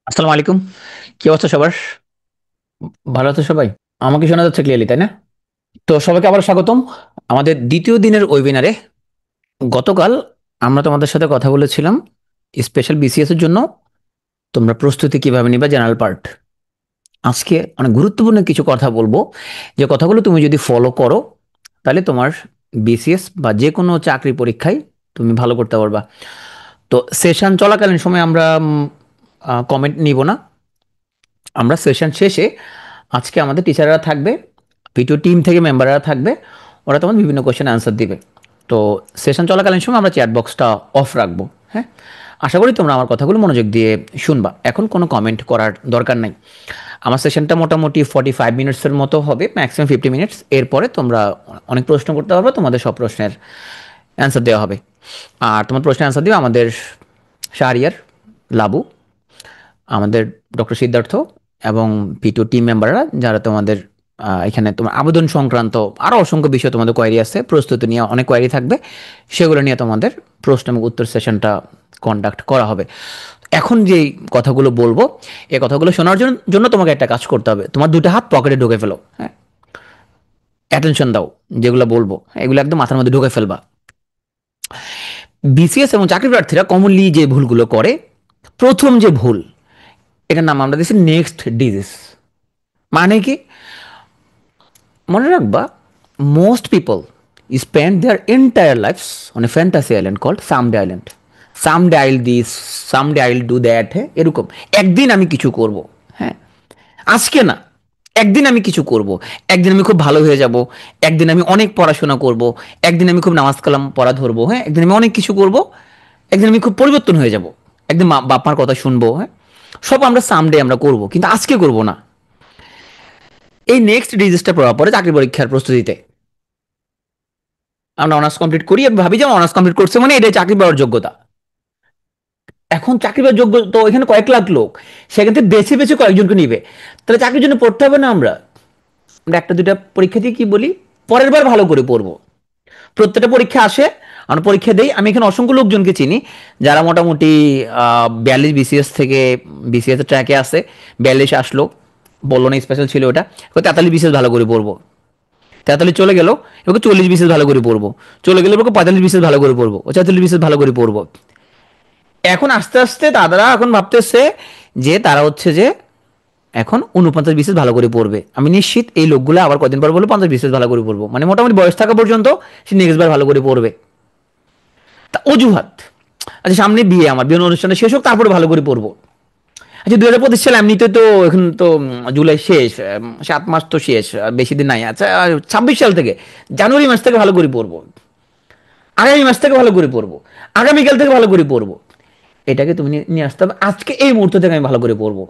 আসসালামু আলাইকুম। কি অবস্থা সবার? ভালো আছো সবাই? আমাকে শোনা যাচ্ছে ক্লিয়ারলি, তাই না? তো সবাইকে আবার স্বাগতম আমাদের দ্বিতীয় দিনের ওয়েবিনারে। গতকাল আমরা তোমাদের সাথে কথা বলেছিলাম স্পেশাল বিসিএস এর জন্য তোমরা প্রস্তুতি কিভাবে নিবা, জেনারেল পার্ট। আজকে অনেক গুরুত্বপূর্ণ কিছু কথা বলবো, যে কথাগুলো তুমি যদি ফলো করো তাহলে তোমার বিসিএস বা যে কোনো চাকরি পরীক্ষায় তুমি ভালো করতে পারবা। তো সেশন চলাকালীন সময় আমরা কমেন্ট নিব না। আমরা সেশন শেষে আজকে আমাদের টিচাররা থাকবে, ভিডিও টিম থেকে মেম্বাররা থাকবে, ওরা তোমার বিভিন্ন কোয়েশ্চেন অ্যান্সার দিবে। তো সেশন চলাকালীন সময় আমরা চ্যাট বক্সটা অফ রাখবো। হ্যাঁ, আশা করি তোমরা আমার কথাগুলো মনোযোগ দিয়ে শুনবা। এখন কোনো কমেন্ট করার দরকার নাই। আমার সেশনটা মোটামুটি 45 মিনিটসের মতো হবে, ম্যাক্সিমাম 50 মিনিটস। এরপরে তোমরা অনেক প্রশ্ন করতে পারবে, তোমাদের সব প্রশ্নের অ্যান্সার দেওয়া হবে। আর তোমার প্রশ্নের অ্যান্সার দিবে আমাদের শাহরিয়ার, লাবু, আমাদের ডক্টর সিদ্ধার্থ এবং পিটু টিম মেম্বাররা, যারা তোমাদের এখানে তোমার আবেদন সংক্রান্ত আরও অসংখ্য বিষয় তোমাদের কোয়ারি আছে, প্রস্তুতি নিয়ে অনেক কোয়ারি থাকবে, সেগুলো নিয়ে তোমাদের প্রশ্ন এবং উত্তর সেশনটা কন্ডাক্ট করা হবে। এখন যেই কথাগুলো বলবো, এই কথাগুলো শোনার জন্য তোমাকে একটা কাজ করতে হবে, তোমার দুটো হাত পকেটে ঢুকে ফেলো। হ্যাঁ, অ্যাটেনশন দাও, যেগুলো বলবো এগুলো একদম মাথার মধ্যে ঢুকে ফেলবা। বিসিএস এবং চাকরি প্রার্থীরা কমনলি যে ভুলগুলো করে, প্রথম যে ভুল, এটার নাম আমরা দিচ্ছি নেক্সট ডিজিজ। মানে কি? মনে রাখবা, most people spend their entire lives on a fantasy island called someday island. Someday I'll this, someday I'll do that. হ্যাঁ, এরকম একদিন আমি কিছু করব। হ্যাঁ, আজকে না, একদিন আমি কিছু করব, একদিন আমি খুব ভালো হয়ে যাব, একদিন আমি অনেক পড়াশোনা করব, একদিন আমি খুব নামাজ কালাম পড়া ধরবো, হ্যাঁ, একদিন আমি অনেক কিছু করব, একদিন আমি খুব পরিবর্তন হয়ে যাব, একদিন বাপ মার কথা শুনবো। হ্যাঁ, সব আমরা সামডে আমরা করব, কিন্তু আজকে করব না। এই নেক্সট ডিজিজটা প্রভাব পড়ে চাকরি পরীক্ষার প্রস্তুতিতে। আমরা অনার্স কমপ্লিট করি এবং ভাবি যে অনার্স কমপ্লিট করছে মানে এটাই চাকরি পাওয়ার যোগ্যতা। এখন চাকরি পাওয়ার যোগ্য তো এখানে কয়েক লাখ লোক, সেখান থেকে বেছে বেছে কয়েকজনকে নিবে। তাহলে চাকরির জন্য পড়তে হবে না? আমরা আমরা একটা দুটা পরীক্ষা দিয়ে কি বলি, পরের বার ভালো করে পড়বো। প্রত্যেকটা পরীক্ষা আসে, আমরা পরীক্ষা দিই। আমি এখানে অসংখ্য লোকজনকে চিনি যারা মোটামুটি 42 বিসিএস থেকে বিসিএস ট্র্যাকে আসে। 42 আসলো, বললো না স্পেশাল ছিল ওটা, 43 বিসিএস ভালো করে পড়বো। 43 চলে গেল, এবার 40 বিসিএস ভালো করে পড়বো। চলে গেলে এবার 45 বিসিএস ভালো করে পড়বো, ও 43 বিসিএস ভালো করে পড়বো। এখন আস্তে আস্তে তারা এখন ভাবতেছে যে তারা হচ্ছে যে এখন 49 বিসিএস ভালো করে পড়বে। আমি নিশ্চিত এই লোকগুলো আবার কদিন পর বলবো 50 বিসিএস ভালো করে পড়বো, মানে মোটামুটি বয়স থাকা পর্যন্ত সে নেক্সট বার ভালো করে পড়বে। তা অজুহাত, আচ্ছা সামনে বিয়ে, আমার বিয়ে অনুষ্ঠানে শেষ হোক তারপরে ভালো করে পড়বো। আচ্ছা 2025 সাল এমনিতে তো এখন তো জুলাই শেষ, 7 মাস তো শেষ, আর বেশি দিন নাই। আচ্ছা 26 সাল থেকে জানুয়ারি মাস থেকে ভালো করে পড়বো, আগামী মাস থেকে ভালো করে পড়বো, আগামীকাল থেকে ভালো করে পড়বো। এটাকে তুমি নিয়ে আসতে হবে আজকে এই মুহূর্ত থেকে আমি ভালো করে পড়বো।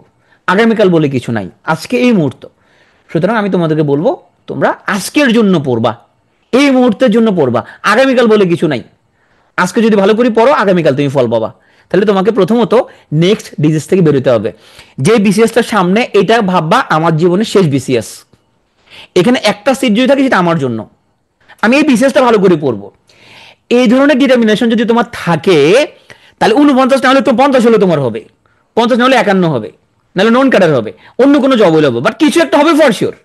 আগামীকাল বলে কিছু নাই, আজকে এই মুহূর্ত। সুতরাং আমি তোমাদেরকে বলবো, তোমরা আজকের জন্য পড়বা, এই মুহূর্তের জন্য পড়বা, আগামীকাল বলে কিছু নাই। আজকে যদি ভালো করে পড়ো, আগামীকাল তুমি ফল পাবা। তাহলে তোমাকে প্রথমত নেক্সট ডিজিজ থেকে বেরোতে হবে। যে বিসিএসটার সামনে, এটা ভাববা আমার জীবনের শেষ বিসিএস, এখানে একটা সিট যদি থাকে সেটা আমার জন্য, আমি এই বিসিএসটা ভালো করে পড়বো। এই ধরনের ডিটারমিনেশন যদি তোমার থাকে, তাহলে 49 না হলে তো 50 হলে তোমার হবে, 50 না হলে 51 হবে, নাহলে নন ক্যাডার হবে, অন্য কোনো জব হলে হবে, বাট কিছু একটা হবে ফর শিওর।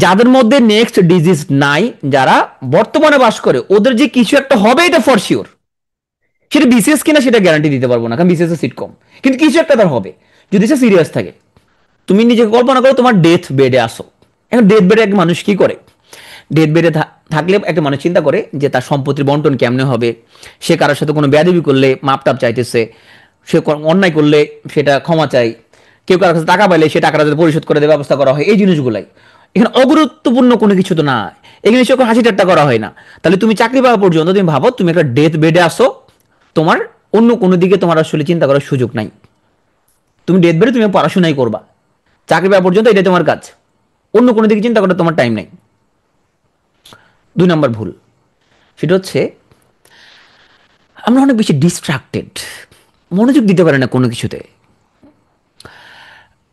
যাদের মধ্যে নেক্সট ডিজিজ নাই, যারা বর্তমানে বাস করে, ওদের যে কিছু একটা হবে এটা ফর শিওর। সেটা বিসিএস কিনা সেটা গ্যারান্টি দিতে পারবো না, কারণ বিসিএস এর সিট কম, কিন্তু কিছু একটা তার হবে যদি সে সিরিয়াস থাকে। তুমি নিজেকে কল্পনা করো তোমার ডেথ বেডে আসো। এখন ডেথ বেডে এক মানুষ কি করে? ডেথ বেডে থাকলে একটা মানুষ চিন্তা করে যে তার সম্পত্তির বন্টন কেমনে হবে, সে কারোর সাথে কোনো বেয়াদবি করলে মাপটাপ চাইতেছে, সে অন্যায় করলে সেটা ক্ষমা চাই, কেউ কারোর কাছে টাকা পাইলে সে টাকাটা যাতে পরিশোধ করে দেওয়ার ব্যবস্থা করা হয়, এই জিনিসগুলাই। এখানে অগুরুত্বপূর্ণ কোনো কিছু তো না, এখানে সে হাসি ঠাট্টা করা হয় না। তাহলে তুমি চাকরি পাওয়া পর্যন্ত তুমি ভাবো তুমি একটা ডেথ বেডে আসো, তোমার অন্য কোনো দিকে তোমার আসলে চিন্তা করার সুযোগ নাই। তুমি ডেথ বেডে তুমি পড়াশোনাই করবা, চাকরি পাওয়া পর্যন্ত এটাই তোমার কাজ, অন্য কোনো দিকে চিন্তা করার তোমার টাইম নেই। 2 নম্বর ভুল, সেটা হচ্ছে আমরা অনেক বেশি ডিস্ট্রাক্টেড, মনোযোগ দিতে পারে না কোনো কিছুতে।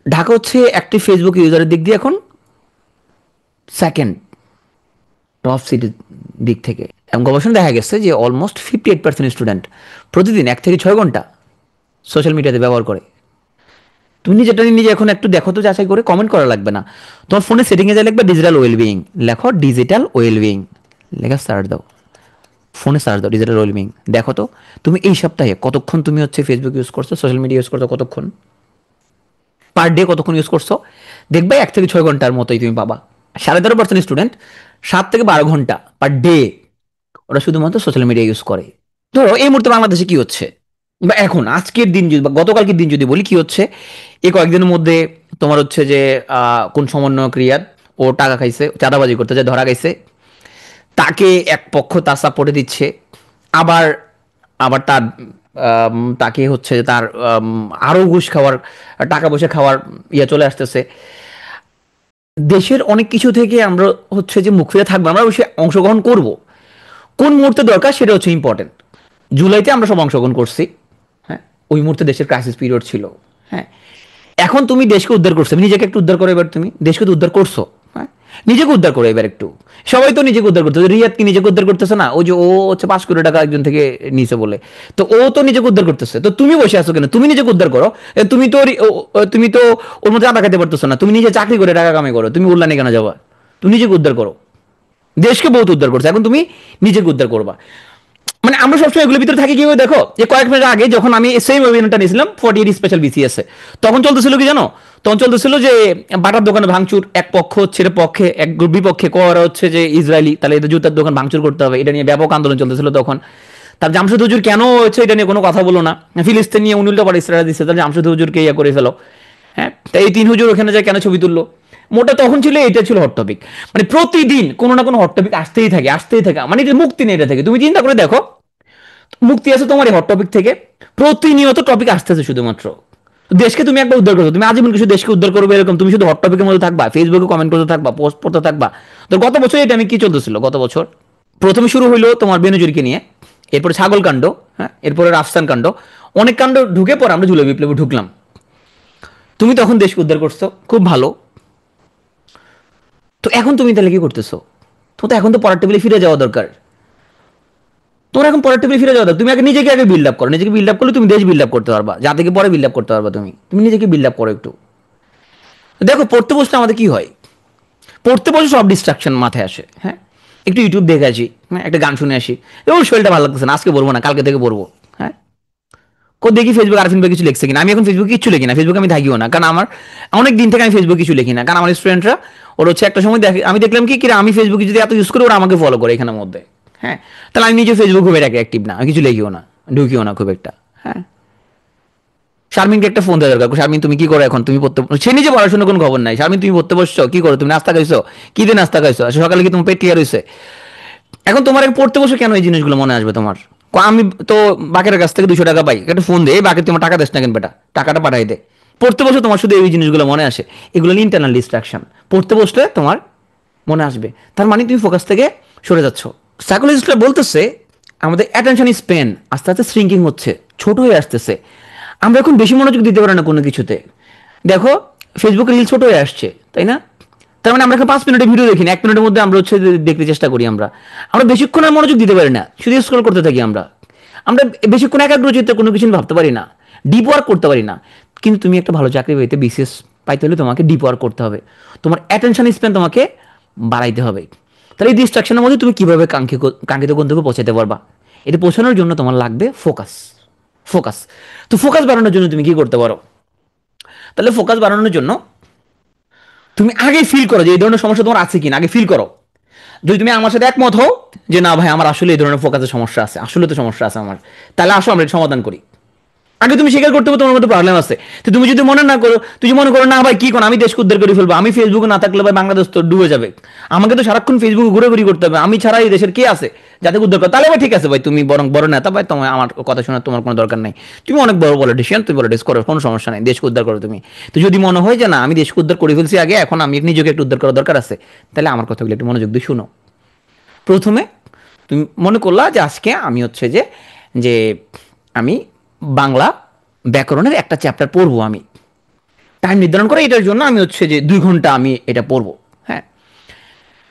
ঢাকা হচ্ছে একটি ফেসবুক ইউজারের দিক দিয়ে এখন সেকেন্ড টপ সিটির দিক থেকে, এবং গবেষণা দেখা গেছে যে অলমোস্ট 58% স্টুডেন্ট প্রতিদিন 1 থেকে 6 ঘন্টা সোশ্যাল মিডিয়াতে ব্যবহার করে। তুমি নিজেটা নিজে এখন একটু দেখো তো, যাচাই করে, কমেন্ট করা লাগবে না। তোমার ফোনে সেটিংয়ে যাই লিখবে ডিজিটাল ওয়েলবিং, লেখো ডিজিটাল ওয়েলবিং, লেখা সার্চ দাও, ফোনে সার্চ দাও ডিজিটাল ওয়েলবিং, দেখো তো তুমি এই সপ্তাহে কতক্ষণ তুমি হচ্ছে ফেসবুক ইউজ করছো, সোশ্যাল মিডিয়া ইউজ করছো, কতক্ষণ পার ডে কতক্ষণ ইউজ করছো। দেখবে 1 থেকে 6 ঘন্টার মতোই তুমি পাবা। 13.5% স্টুডেন্ট 7 থেকে 12 ঘন্টা পার ডে ওরা শুধুমাত্র সোশ্যাল মিডিয়া ইউজ করে। ধরো এই মুহূর্তে বাংলাদেশে কি হচ্ছে, বা এখন আজকের দিন যদি বা গতকালকের দিন যদি বলি কি হচ্ছে, এই কয়েকদিনের মধ্যে তোমার হচ্ছে যে কোন সমন্বয়ক রিয়াদ, ও টাকা খাইছে, চাঁদাবাজি করতে যায়, ধরা খাইছে, তাকে এক পক্ষ তার সাপোর্টে দিচ্ছে, আবার আবার তার তাকে হচ্ছে তার আরও ঘুষ খাওয়ার, টাকা পয়সা খাওয়ার ইয়ে চলে আসতেছে। দেশের অনেক কিছু থেকে আমরা হচ্ছে যে মুখ ফিরে থাকবো, আমরা অবশ্যই অংশগ্রহণ করব, কোন মুহূর্তে দরকার সেটা হচ্ছে ইম্পর্টেন্ট। জুলাইতে আমরা সব অংশগ্রহণ করছি, হ্যাঁ, ওই মুহূর্তে দেশের ক্রাইসিস পিরিয়ড ছিল, হ্যাঁ। এখন তুমি দেশকে উদ্ধার করছো, নিজেকে একটু উদ্ধার করো, এবার তুমি দেশকে তো উদ্ধার করছো, হ্যাঁ, নিজেকে উদ্ধার করো এবার একটু। সবাই তো নিজেকে উদ্ধার করতেছে, রিয়াদ কি নিজেকে উদ্ধার করতেছে না? ওই যে ও হচ্ছে 5 কোটি টাকা একজন থেকে নিচে বলে, তো ও তো নিজেকে উদ্ধার করতেছে, তো তুমি বসে আছো কেন? তুমি নিজেকে উদ্ধার করো। তুমি তো ওর মধ্যে আটা খাইতে পারতেছো না, তুমি নিজে চাকরি করে টাকা কামাই করো, তুমি উল্লানে কেন যাবা? তুমি নিজেকে উদ্ধার করো, দেশকে বহুত উদ্ধার করছে, এখন তুমি নিজেকে উদ্ধার করবা। মানে আমরা সবসময় এগুলোর ভিতরে থাকি কিভাবে দেখো, যে কয়েক মিনিট আগে যখন আমি সেম ওয়েবিনারটা নিয়েছিলাম 48 স্পেশাল বিসিএস এ, তখন চলতেছিল কি জানো? তখন চলতেছিল যে বাটার দোকানে ভাঙচুর, এক পক্ষ হচ্ছে পক্ষে, এক বিপক্ষে করা হচ্ছে যে ইসরায়েলি, তাহলে এদের জুতার দোকান ভাঙচুর করতে হবে, এটা নিয়ে ব্যাপক আন্দোলন চলতেছিল তখন। তার জামশেদ হুজুর কেন হচ্ছে এটা নিয়ে কোনো কথা বলো না, ফিলিস্তিন নিয়ে উনি উল্টো পারে ইসরায়েল দিচ্ছে, তাহলে জামশেদ হুজুরকে ইয়ে করে ফেলো, হ্যাঁ। তাই এই 3 হুজুর ওখানে যায় কেন ছবি তুললো, মোটা তখন ছিল এটা ছিল হট টপিক। মানে প্রতিদিন কোনো না কোনো হট টপিক আসতেই থাকে আসতেই থাকে, মানে এটা মুক্তি নেই এটা থেকে। তুমি চিন্তা করে দেখো, মুক্তি আছে তোমার এই হট টপিক থেকে, প্রতিনিয়ত টপিক আসতেছে শুধুমাত্র। দেশকে তুমি একবার উদ্ধার করছো, তুমি আজীবন কিছু দেশকে উদ্ধার করবে এরকম তুমি শুধু হট টপিকের মধ্যে থাকবা, ফেসবুকে কমেন্ট করতে থাকবা, পোস্ট করতে থাকবা। তো গত বছর এটা আমি কি চলতেছিল, গত বছর প্রথমে শুরু হইলো তোমার বেনজিরকে নিয়ে, এরপরে ছাগল কাণ্ড, হ্যাঁ, এরপরে রাফসান কাণ্ড, অনেক কাণ্ড ঢুকে পর আমরা জুলাই বিপ্লবে ঢুকলাম। তুমি তখন দেশকে উদ্ধার করছো, খুব ভালো। তো এখন তুমি তাহলে কি করতেছো? তো এখন তো পড়ার টেবিলে ফিরে যাওয়া দরকার। তোমার এখন পরের টেবিলে ফিরে যাওয়া দরকার। তুমি আগে নিজেকে আগে বিল্ড আপ করো, নিজেকে বিল্ড আপ করলে তুমি দেশ বিল্ড আপ করতে পারবা, যা থেকে পরে বিল্ড আপ করতে পারবা। তুমি তুমি নিজেকে বিল্ড আপ করো একটু। দেখো পড়তে বসলে আমাদের কি হয়, পড়তে বসে সব ডিস্ট্রাকশন মাথায় আসে, হ্যাঁ। একটু ইউটিউব দেখে আসি, হ্যাঁ, একটা গান শুনে আসি, এবং শরীরটা ভালো লাগতেছে না, আজকে পড়বো না, কালকে থেকে পড়বো, হ্যাঁ। দেখি ফেসবুক আরফিন ভাই কিছু লিখছে কিনা। আমি এখন ফেসবুকে কিছু লিখি না, ফেসবুকে আমি থাকিও না, কারণ আমার অনেক দিন থেকে আমি ফেসবুক কিছু লিখি না, কারণ আমার স্টুডেন্টরা ওর হচ্ছে একটা সময় দেখে, আমি দেখলাম কি আমি ফেসবুকে যদি এত ইউজ করি ওরা আমাকে ফলো করে এখানের মধ্যে, হ্যাঁ। তাহলে আমি নিজে ফেসবুক খুব একটা অ্যাক্টিভ না, আমি কিছু লিখিও না, ঢুকিও না খুব একটা, হ্যাঁ। শারমিনকে একটা ফোন দেওয়া দরকার, শারমিন তুমি কি করো এখন, তুমি পড়তে, সে নিজে পড়াশোনার কোনো খবর নাই। শারমিন তুমি পড়তে বসছো, কি করো তুমি, নাস্তা খাইছো, কি দিয়ে নাস্তা খাইছো, সকালে কি তোমার পেট ক্লিয়ার হয়েছে? এখন তোমার পড়তে বসে কেন এই জিনিসগুলো মনে আসবে তোমার? আমি তো বাকের কাছ থেকে 200 টাকা পাই, একটা ফোন দে, বাকি তোমার টাকা দিস না কেন বেটা, টাকাটা পাঠাই দে। পড়তে বসে তোমার শুধু এই জিনিসগুলো মনে আসে, এগুলো ইন্টারনাল ডিস্ট্রাকশন। পড়তে বসলে তোমার মনে আসবে, তার মানে তুমি ফোকাস থেকে সরে যাচ্ছ। সাইকোলজিস্টরা বলতেছে আমাদের অ্যাটেনশন স্প্যান আস্তে আস্তে শ্রিঙ্কিং হচ্ছে, ছোট হয়ে আসতেছে। আমরা এখন বেশি মনোযোগ দিতে পারি না কোনো কিছুতে। দেখো ফেসবুকে রিল ছোট হয়ে আসছে, তাই না? তার মানে আমরা এখন 5 মিনিটের ভিডিও দেখি না, 1 মিনিটের মধ্যে আমরা হচ্ছে দেখতে চেষ্টা করি। আমরা আমরা বেশিক্ষণ আর মনোযোগ দিতে পারি না, শুধু স্ক্রল করতে থাকি। আমরা আমরা বেশিক্ষণ একাগ্রচিত্তে কোনো কিছু ভাবতে পারি না, ডিপ ওয়ার্ক করতে পারি না। কিন্তু তুমি একটা ভালো চাকরি পেতে, বিসিএস পাইতে হলে তোমাকে ডিপ ওয়ার্ক করতে হবে, তোমার অ্যাটেনশন স্প্যান তোমাকে বাড়াইতে হবে। তাহলে এই ডিস্ট্রাকশনের মধ্যে তুমি কীভাবে কাঙ্ক্ষিত গন্তব্যে পৌঁছাতে পারবা? এটা পৌঁছানোর জন্য তোমার লাগবে ফোকাস। ফোকাস, তো ফোকাস বাড়ানোর জন্য তুমি কি করতে পারো? তাহলে ফোকাস বাড়ানোর জন্য তুমি আগে ফিল করো যে এই ধরনের সমস্যা তোমার আছে কিনা, আগে ফিল করো। যদি তুমি আমার সাথে একমত হও যে না ভাই আমার আসলে এই ধরনের ফোকাসের সমস্যা আছে, আসলে তো সমস্যা আছে আমার, তাহলে আসো আমরা সমাধান করি। আগে তুমি স্বীকার করতে হবে তোমার মধ্যে প্রবলেম আছে। তো তুমি যদি মনে না করো, তুই মনে করো না ভাই কি কোন আমি দেশকে উদ্ধার করে ফেলবো, আমি ফেসবুকে না থাকলে ভাই বাংলাদেশ তো ডুবে যাবে, আমাকে তো সারাক্ষণ ফেসবুকে ঘুরে করতে হবে, আমি ছাড়া এই দেশের কে আছে যাতে উদ্ধার করে? তাহলে ভাই ঠিক আছে ভাই, তুমি বরং বড় নেতা ভাই, তোমার আমার কথা শোনার তোমার কোনো দরকার নেই, তুমি অনেক বড় পলিটিশিয়ান, তুমি পলিটিক্স করো, কোনো সমস্যা নেই, দেশকে উদ্ধার করো তুমি। তো যদি মনে হয় যে না আমি দেশকে উদ্ধার করে ফেলছি আগে, এখন আমি নিজেকে একটু উদ্ধার করার দরকার আছে, তাহলে আমার কথাগুলো একটু মনোযোগ দিয়ে শুনো। প্রথমে তুমি মনে করলা যে আজকে আমি হচ্ছে যে যে আমি বাংলা ব্যাকরণের একটা চ্যাপ্টার পড়বো, আমি টাইম নির্ধারণ করে এটার জন্য আমি হচ্ছে যে 2 ঘন্টা আমি এটা পড়বো, হ্যাঁ।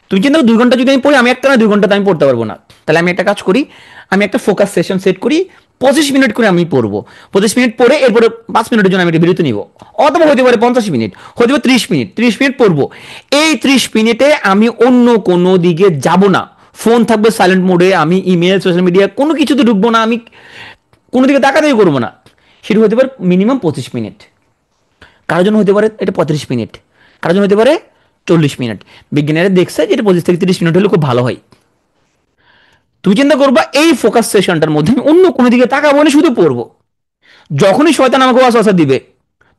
তুমি চিন্তা 2 ঘন্টা যদি আমি পড়ি, আমি একটা না 2 ঘন্টা তো আমি পড়তে পারবো না। তাহলে আমি একটা কাজ করি, আমি একটা ফোকাস সেশন সেট করি 25 মিনিট করে আমি পড়বো, 25 মিনিট পরে এরপরে 5 মিনিটের জন্য আমি একটা বিরতি নিব, অথবা হতে পারে 50 মিনিট, হতে পারে 30 মিনিট, 30 মিনিট পড়বো। এই 30 মিনিটে আমি অন্য কোনো দিকে যাব না, ফোন থাকবে সাইলেন্ট মোডে, আমি ইমেল সোশ্যাল মিডিয়া কোনো কিছুতে ঢুকবো না, আমি কোনো দিকে তাকাতেই করবো না। সেটা হতে পারে মিনিমাম 25 মিনিট, কারোর জন্য হতে পারে এটা 35 মিনিট, কারোর জন্য হতে পারে 40 মিনিট। বিজ্ঞানীরা দেখছে যে এটা 25 থেকে 30 মিনিট হলে খুব ভালো হয়। তুমি চিন্তা করবা এই ফোকাস সেশনটার মধ্যে আমি অন্য কোনো দিকে তাকাবো না, শুধু পড়বো। যখনই শয়তান আমাকে ওয়াসওয়াসা দিবে,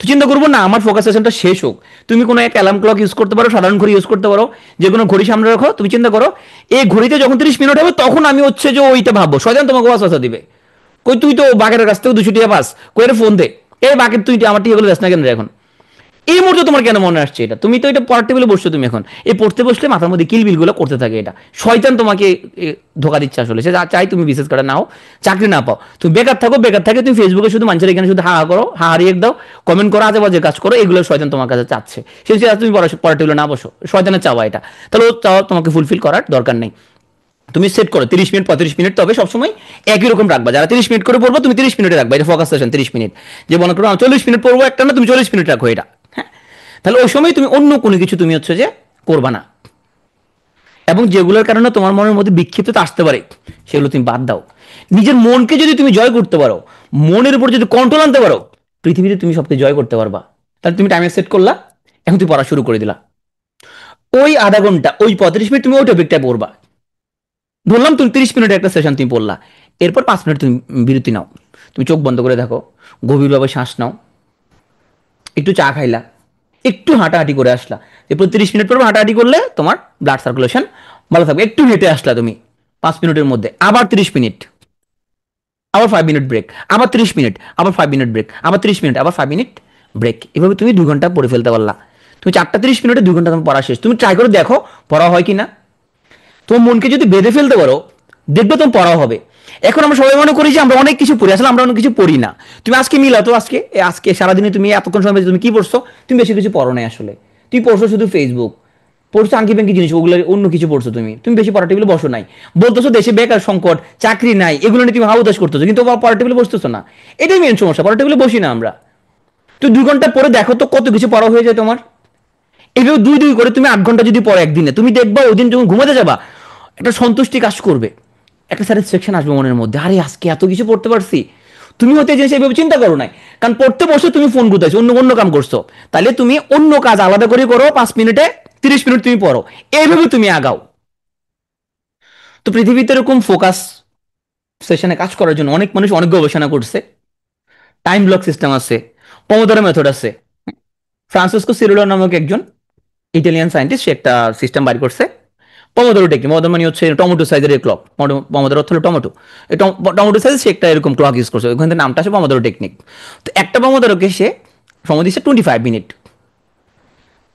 তো চিন্তা করবো না আমার ফোকাস সেশনটা শেষ হোক। তুমি কোনো এক অ্যালার্ম ক্লক ইউজ করতে পারো, সাধারণ ঘড়ি ইউজ করতে পারো, যে কোনো ঘড়ি সামনে রাখো। তুমি চিন্তা করো এই ঘড়িতে যখন 30 মিনিট হবে তখন আমি হচ্ছে যে ওইটা ভাববো, শয়তান তোমাকে ওয়াসওয়াসা দিবে। কই তুই তো বাকের কাছ থেকে 200 টাকা পাস, কই ফোন দে, এই বাকের তুই আমার টিকাগুলো দেখ না কেন রে এখন, এই মুহূর্তে তোমার কেন মনে আসছে এটা? তুমি তো এটা পড়ার টেবিলে বসছো, তুমি এখন এই পড়তে বসলে মাথার মধ্যে কিলবিলগুলো করতে থাকে, এটা শয়তান তোমাকে ধোকা দিচ্ছে আসলে। সে চাই তুমি বিশেষ করে নাও, চাকরি না পাও, তুমি বেকার থাকো, বেকার থাকে তুমি ফেসবুকে শুধু মানুষের এখানে শুধু হা করো, হা হারিয়ে দাও, কমেন্ট করো, আজে বাজে কাজ করো, এগুলো শয়তান তোমার কাছে চাচ্ছে। সেই তুমি পড়ার টেবিলে না বসো, শয়তানের চাওয়া এটা, তাহলে ও চাওয়া তোমাকে ফুলফিল করার দরকার নেই। তুমি সেট করো 30 মিনিট 35 মিনিট, তবে সবসময় একই রকম রাখবা। যারা 30 মিনিট করে পড়বো তুমি 30 মিনিটে রাখবা, এটা ফোকাস সেশন 30 মিনিট। যে মনে করো 40 মিনিট পড়বো একটা না, তুমি 40 মিনিট রাখো এটা, হ্যাঁ। তাহলে ওই সময় তুমি অন্য কোনো কিছু তুমি হচ্ছে যে করবা না, এবং যেগুলোর কারণে তোমার মনের মধ্যে বিক্ষিপ্ততা আসতে পারে সেগুলো তুমি বাদ দাও। নিজের মনকে যদি তুমি জয় করতে পারো, মনের উপর যদি কন্ট্রোল আনতে পারো, পৃথিবীতে তুমি সবকে জয় করতে পারবা। তাহলে তুমি টাইমে সেট করলা, এখন তুমি পড়া শুরু করে দিলা, ওই আধা ঘন্টা ওই 35 মিনিট তুমি ওই টপিকটা পড়বা। বললাম তুমি 30 মিনিটের একটা সেশন তুমি পড়লা, এরপর 5 মিনিট তুমি বিরতি নাও, তুমি চোখ বন্ধ করে দেখো, গভীরভাবে শ্বাস নাও, একটু চা খাইলা, একটু হাঁটাহাঁটি করে আসলা। এরপর 30 মিনিট পর হাঁটাহাঁটি করলে তোমার ব্লাড সার্কুলেশন ভালো থাকবে। একটু হেঁটে আসলা তুমি 5 মিনিটের মধ্যে, আবার 30 মিনিট, আবার 5 মিনিট ব্রেক, আবার 30 মিনিট, আবার 5 মিনিট ব্রেক, আবার 30 মিনিট, আবার 5 মিনিট ব্রেক। এভাবে তুমি 2 ঘন্টা পড়ে ফেলতে পারলা। তুমি 4টা 30 মিনিটে 2 ঘন্টা তোমার পড়া শেষ। তুমি ট্রাই করে দেখো পড়া হয় কি না। তোমার মনকে যদি বেঁধে ফেলতে পারো, দেখবে তোমার পড়াও হবে। এখন আমরা সবাই মনে করি যে আমরা অনেক কিছু পড়ি, আসলে আমরা অনেক কিছু পড়ি না। তুমি আজকে মিলাও তো, আজকে আজকে সারাদিনে তুমি এতক্ষণ সময় তুমি কি পড়ছো? তুমি বেশি কিছু পড়ো নাই আসলে, তুমি পড়ছো শুধু ফেসবুক, পড়ছো আঙ্কি ব্যাঙ্কি জিনিস, ওগুলো অন্য কিছু পড়ছো তুমি, তুমি বেশি পড়া টেবিলে বসো নাই। বলতেছো দেশে বেকার সংকট, চাকরি নাই, এগুলো নিয়ে তুমি হাউদাস করতেছো, কিন্তু পড়া টেবিলে বসতেছো না। এটাই মেন সমস্যা, পড়া টেবিলে বসি না আমরা। তুই 2 ঘন্টা পরে দেখো তো কত কিছু পড়া হয়ে যায় তোমার। এইভাবে দুই দুই করে তুমি 8 ঘন্টা যদি পড়ো একদিনে, তুমি দেখবা ওই দিন যখন ঘুমাতে যাবা একটা সন্তুষ্টি কাজ করবে, একটা স্যাটিসফ্যাকশন আসবে মনের মধ্যে, আরে আজকে এত কিছু পড়তে পারছি। তুমি হয়তো এই জিনিস এইভাবে চিন্তা করো নাই, কারণ পড়তে বসে তুমি ফোন গুতাইছো, অন্য অন্য কাম করছো। তাহলে তুমি অন্য কাজ আলাদা করে করো, 5 মিনিটে 30 মিনিট তুমি পড়ো, এইভাবে তুমি আগাও। তো পৃথিবীতে এরকম ফোকাস সেশনে কাজ করার জন্য অনেক মানুষ অনেক গবেষণা করছে। টাইম ব্লক সিস্টেম আছে, পমোদোরো মেথড আছে। ফ্রান্সিসকো সিরুলো নামক একজন ইটালিয়ান সায়েন্টিস্ট, সে একটা সিস্টেম বাইর করছে, পমোদোরো টেকনিক। পমোদোরো মানে হচ্ছে টমেটো সাইজের ক্লক, পমোদোরো অর্থ হলো টমেটো। এই টমেটো সাইজ সে একটা এরকম ক্লক ইউজ করছে, ওখান থেকে নামটা আসে পমোদোরো টেকনিক। তো একটা পমোদোরোকে সে সময় দিচ্ছে 25 মিনিট।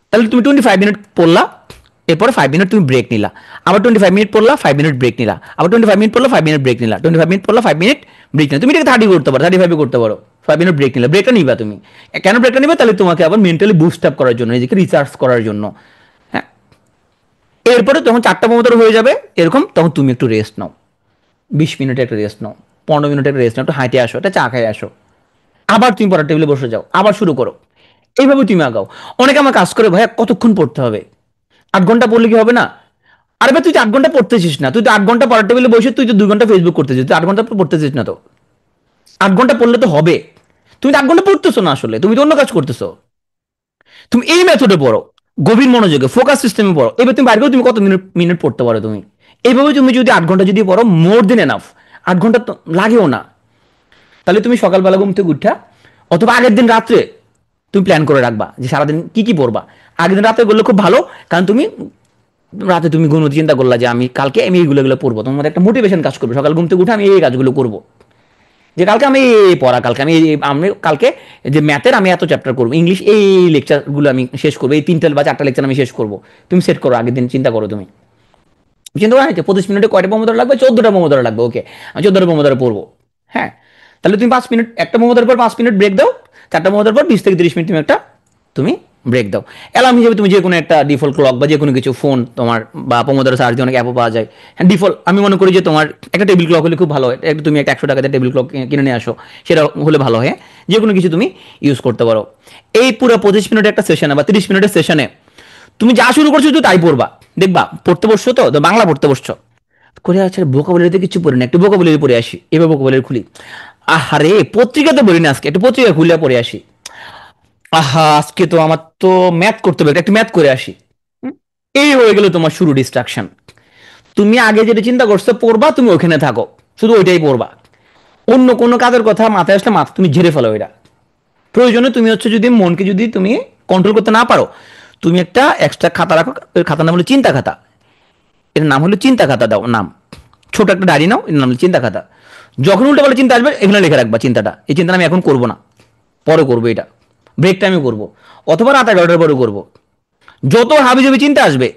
তাহলে তুমি 25 মিনিট পড়লা, এরপরে 5 মিনিট তুমি ব্রেক নিলা, আবার 25 মিনিট পড়লা, 5 মিনিট ব্রেক নিলা, আবার 25 মিনিট পড়লা, 5 মিনিট ব্রেক নিলা, 25 মিনিট পড়লা, 5 মিনিট ব্রেক নিলা। তুমি এটাকে 30 করতে পারো, 35 করতে পারো। 5 মিনিট ব্রেক নিলা, ব্রেকটা নিবা তুমি। কেন ব্রেকটা নিবা? তাহলে তোমাকে আবার মেন্টালি বুস্ট আপ করার জন্য, নিজেকে রিচার্জ করার জন্য, হ্যাঁ। এরপরে তখন 4টা হয়ে যাবে এরকম, তখন তুমি একটু রেস্ট নাও, 20 মিনিটের একটা রেস্ট নাও, 15 মিনিটের রেস্ট নাও, একটু হাঁটে আসো, একটা চা খাই আসো, আবার তুমি পড়ার টেবিলে বসে যাও, আবার শুরু করো। এইভাবে তুমি আগাও। অনেকে আমার কাজ করে, ভাইয়া কতক্ষণ পড়তে হবে? 8 ঘন্টা পড়লে কি হবে না? আরে ভাই তুই তো 8 ঘন্টা পড়তেছিস না, তুই তো 8 ঘন্টা পড়ার টেবিলে বসে তুই তো 2 ঘন্টা ফেসবুক করতেছিস, তুই 8 ঘন্টা পড়তেছিস না তো। 8 ঘন্টা পড়লে তো হবে। তুমি তো 8 ঘন্টা পড়তেছো না আসলে, তুমি তো অন্য কাজ করতেছো। তুমি এই মেথডে পড়ো, গভীর মনোযোগে ফোকাস সিস্টেমে পড়ো। এবার তুমি বাইরে তুমি কত মিনিট মিনিট পড়তে পারো তুমি। এইভাবে তুমি যদি 8 ঘন্টা যদি পড়ো, মোর দেন এনাফ। 8 ঘন্টা তো লাগেও না। তাহলে তুমি সকালবেলা ঘুম থেকে উঠা, অথবা আগের দিন রাত্রে তুমি প্ল্যান করে রাখবা যে সারাদিন কি কি পড়বা। আগের দিন রাতে করলে খুব ভালো, কারণ তুমি রাতে তুমি ঘুমোতে চিন্তা করলা যে আমি কালকে আমি এইগুলো পড়বো, তোমার মধ্যে একটা মোটিভেশন কাজ করবে, সকাল ঘুম থেকে উঠে আমি এই কাজগুলো করবো, যে কালকে আমি এই পড়া, কালকে আমি কালকে যে ম্যাথের আমি এত চ্যাপ্টার করবো, ইংলিশ এই লেকচারগুলো আমি শেষ করবো, এই 3টা বা 4টা লেকচার আমি শেষ করবো। তুমি সেট করো, আগের দিন চিন্তা করো, তুমি চিন্তা করো 25 মিনিটে কয়টা পমোদোরো লাগবে? 14টা পমোদোরো লাগবে, ওকে আমি 14টা পমোদোরো পড়বো, হ্যাঁ। তাহলে তুমি 5 মিনিট, একটা পমোদোরোর পর 5 মিনিট ব্রেক দাও, 4টা পমোদোরোর পর 20 থেকে 30 মিনিট তুমি একটা তুমি ব্রেক দাও। অ্যালার্ম হিসেবে তুমি যে কোনো একটা ডিফল্ট ক্লক বা যে কোনো কিছু ফোন তোমার বা পোমোডোরো সার্চ দিয়ে অনেক অ্যাপও পাওয়া যায়। হ্যাঁ, ডিফল্ট আমি মনে করি যে তোমার একটা টেবিল ক্লক হলে খুব ভালো হয়। একটু তুমি একটা 100 টাকাতে টেবিল ক্লক কিনে নিয়ে আসো, সেটা হলে ভালো হয়। যে কোনো কিছু তুমি ইউজ করতে পারো। এই পুরো 25 মিনিটের একটা সেশনে বা 30 মিনিটের সেশনে তুমি যা শুরু করছো তুই তাই পড়বা। দেখবা পড়তে বসছো তো বাংলা পড়তে বসছো করে, আচ্ছা ভোকাবুলারিতে কিছু পড়ি না, একটু ভোকাবুলারি পড়ে আসি, এবার ভোকাবুলারি খুলি। আহারে পত্রিকাতে পড়ি না, আজকে একটু পত্রিকা খুলে পড়ে আসি। আহা আজকে তো আমার তো ম্যাথ করতে হবে, একটু ম্যাথ করে আসি। হুম? এই হয়ে গেল তোমার শুরু ডিস্ট্রাকশন। তুমি আগে যেটা চিন্তা করছো পড়বা, তুমি ওখানে থাকো, শুধু ওইটাই পড়বা। অন্য কোনো কাজের কথা মাথায় আসলে মাথা তুমি ঝেড়ে ফেলো। এটা প্রয়োজনে তুমি হচ্ছে যদি মনকে যদি তুমি কন্ট্রোল করতে না পারো, তুমি একটা এক্সট্রা খাতা রাখো। ওই খাতার নাম হলো চিন্তা খাতা। এর নাম হলো চিন্তা খাতা দাও নাম। ছোট একটা ডায়েরি নাও, এর নাম হলো চিন্তা খাতা। যখন উল্টো পাল্টা চিন্তা আসবে এখানে লিখে রাখবা চিন্তাটা, এই চিন্তাটা আমি এখন করবো না, পরে করবো, এটা ব্রেক টাইমে করবো, অথবা রাত 11টার পরে করবো। যত হাবিজাবি চিন্তা আসবে,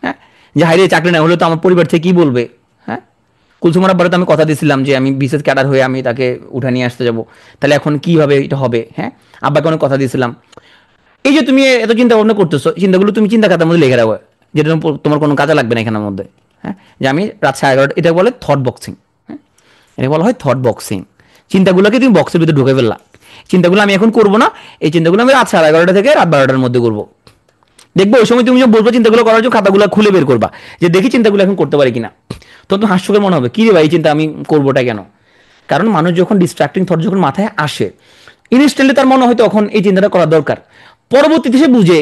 হ্যাঁ, যে হাইরে চাকরি না হলে তো আমার পরিবার থেকে কি বলবে, হ্যাঁ, কুলসুমার আব্বারে তো আমি কথা দিয়েছিলাম যে আমি বিশেষ ক্যাডার হয়ে আমি তাকে উঠে নিয়ে আসতে যাবো, তাহলে এখন কীভাবে এটা হবে, হ্যাঁ, আব্বাকে অনেক কথা দিয়েছিলাম। এই যে তুমি এত চিন্তা ভাবনা করতেছো, চিন্তাগুলো তুমি চিন্তা খাতার মধ্যে লিখে রাখো, যেটা তোমার কোনো কাজে লাগবে না এখানের মধ্যে। হ্যাঁ, যে আমি রাত 11:30, এটা বলে থট বক্সিং। হ্যাঁ, এটা বলা হয় থট বক্সিং। চিন্তাগুলোকে তুমি বক্সের ভিতরে ঢুকে ফেললা। চিন্তাগুলো আমি এখন করবো না, এই চিন্তাগুলো আমি রাত 11:30 থেকে রাত 12টার মধ্যে করবো। দেখবো ওই সময় তুমি যে বলবো চিন্তাগুলো করার জন্য খাতাগুলো খুলে বের করবা, যে দেখি চিন্তাগুলো এখন করতে পারি কিনা। তো তো হাস্যকর মনে হবে, কি রে ভাই এই চিন্তা আমি করবোটা কেন? কারণ মানুষ যখন ডিস্ট্রাক্টিং থট যখন মাথায় আসে, ইনস্ট্যান্টলি তার মনে হয় তখন এই চিন্তাটা করা দরকার। পরবর্তীতে সে বুঝে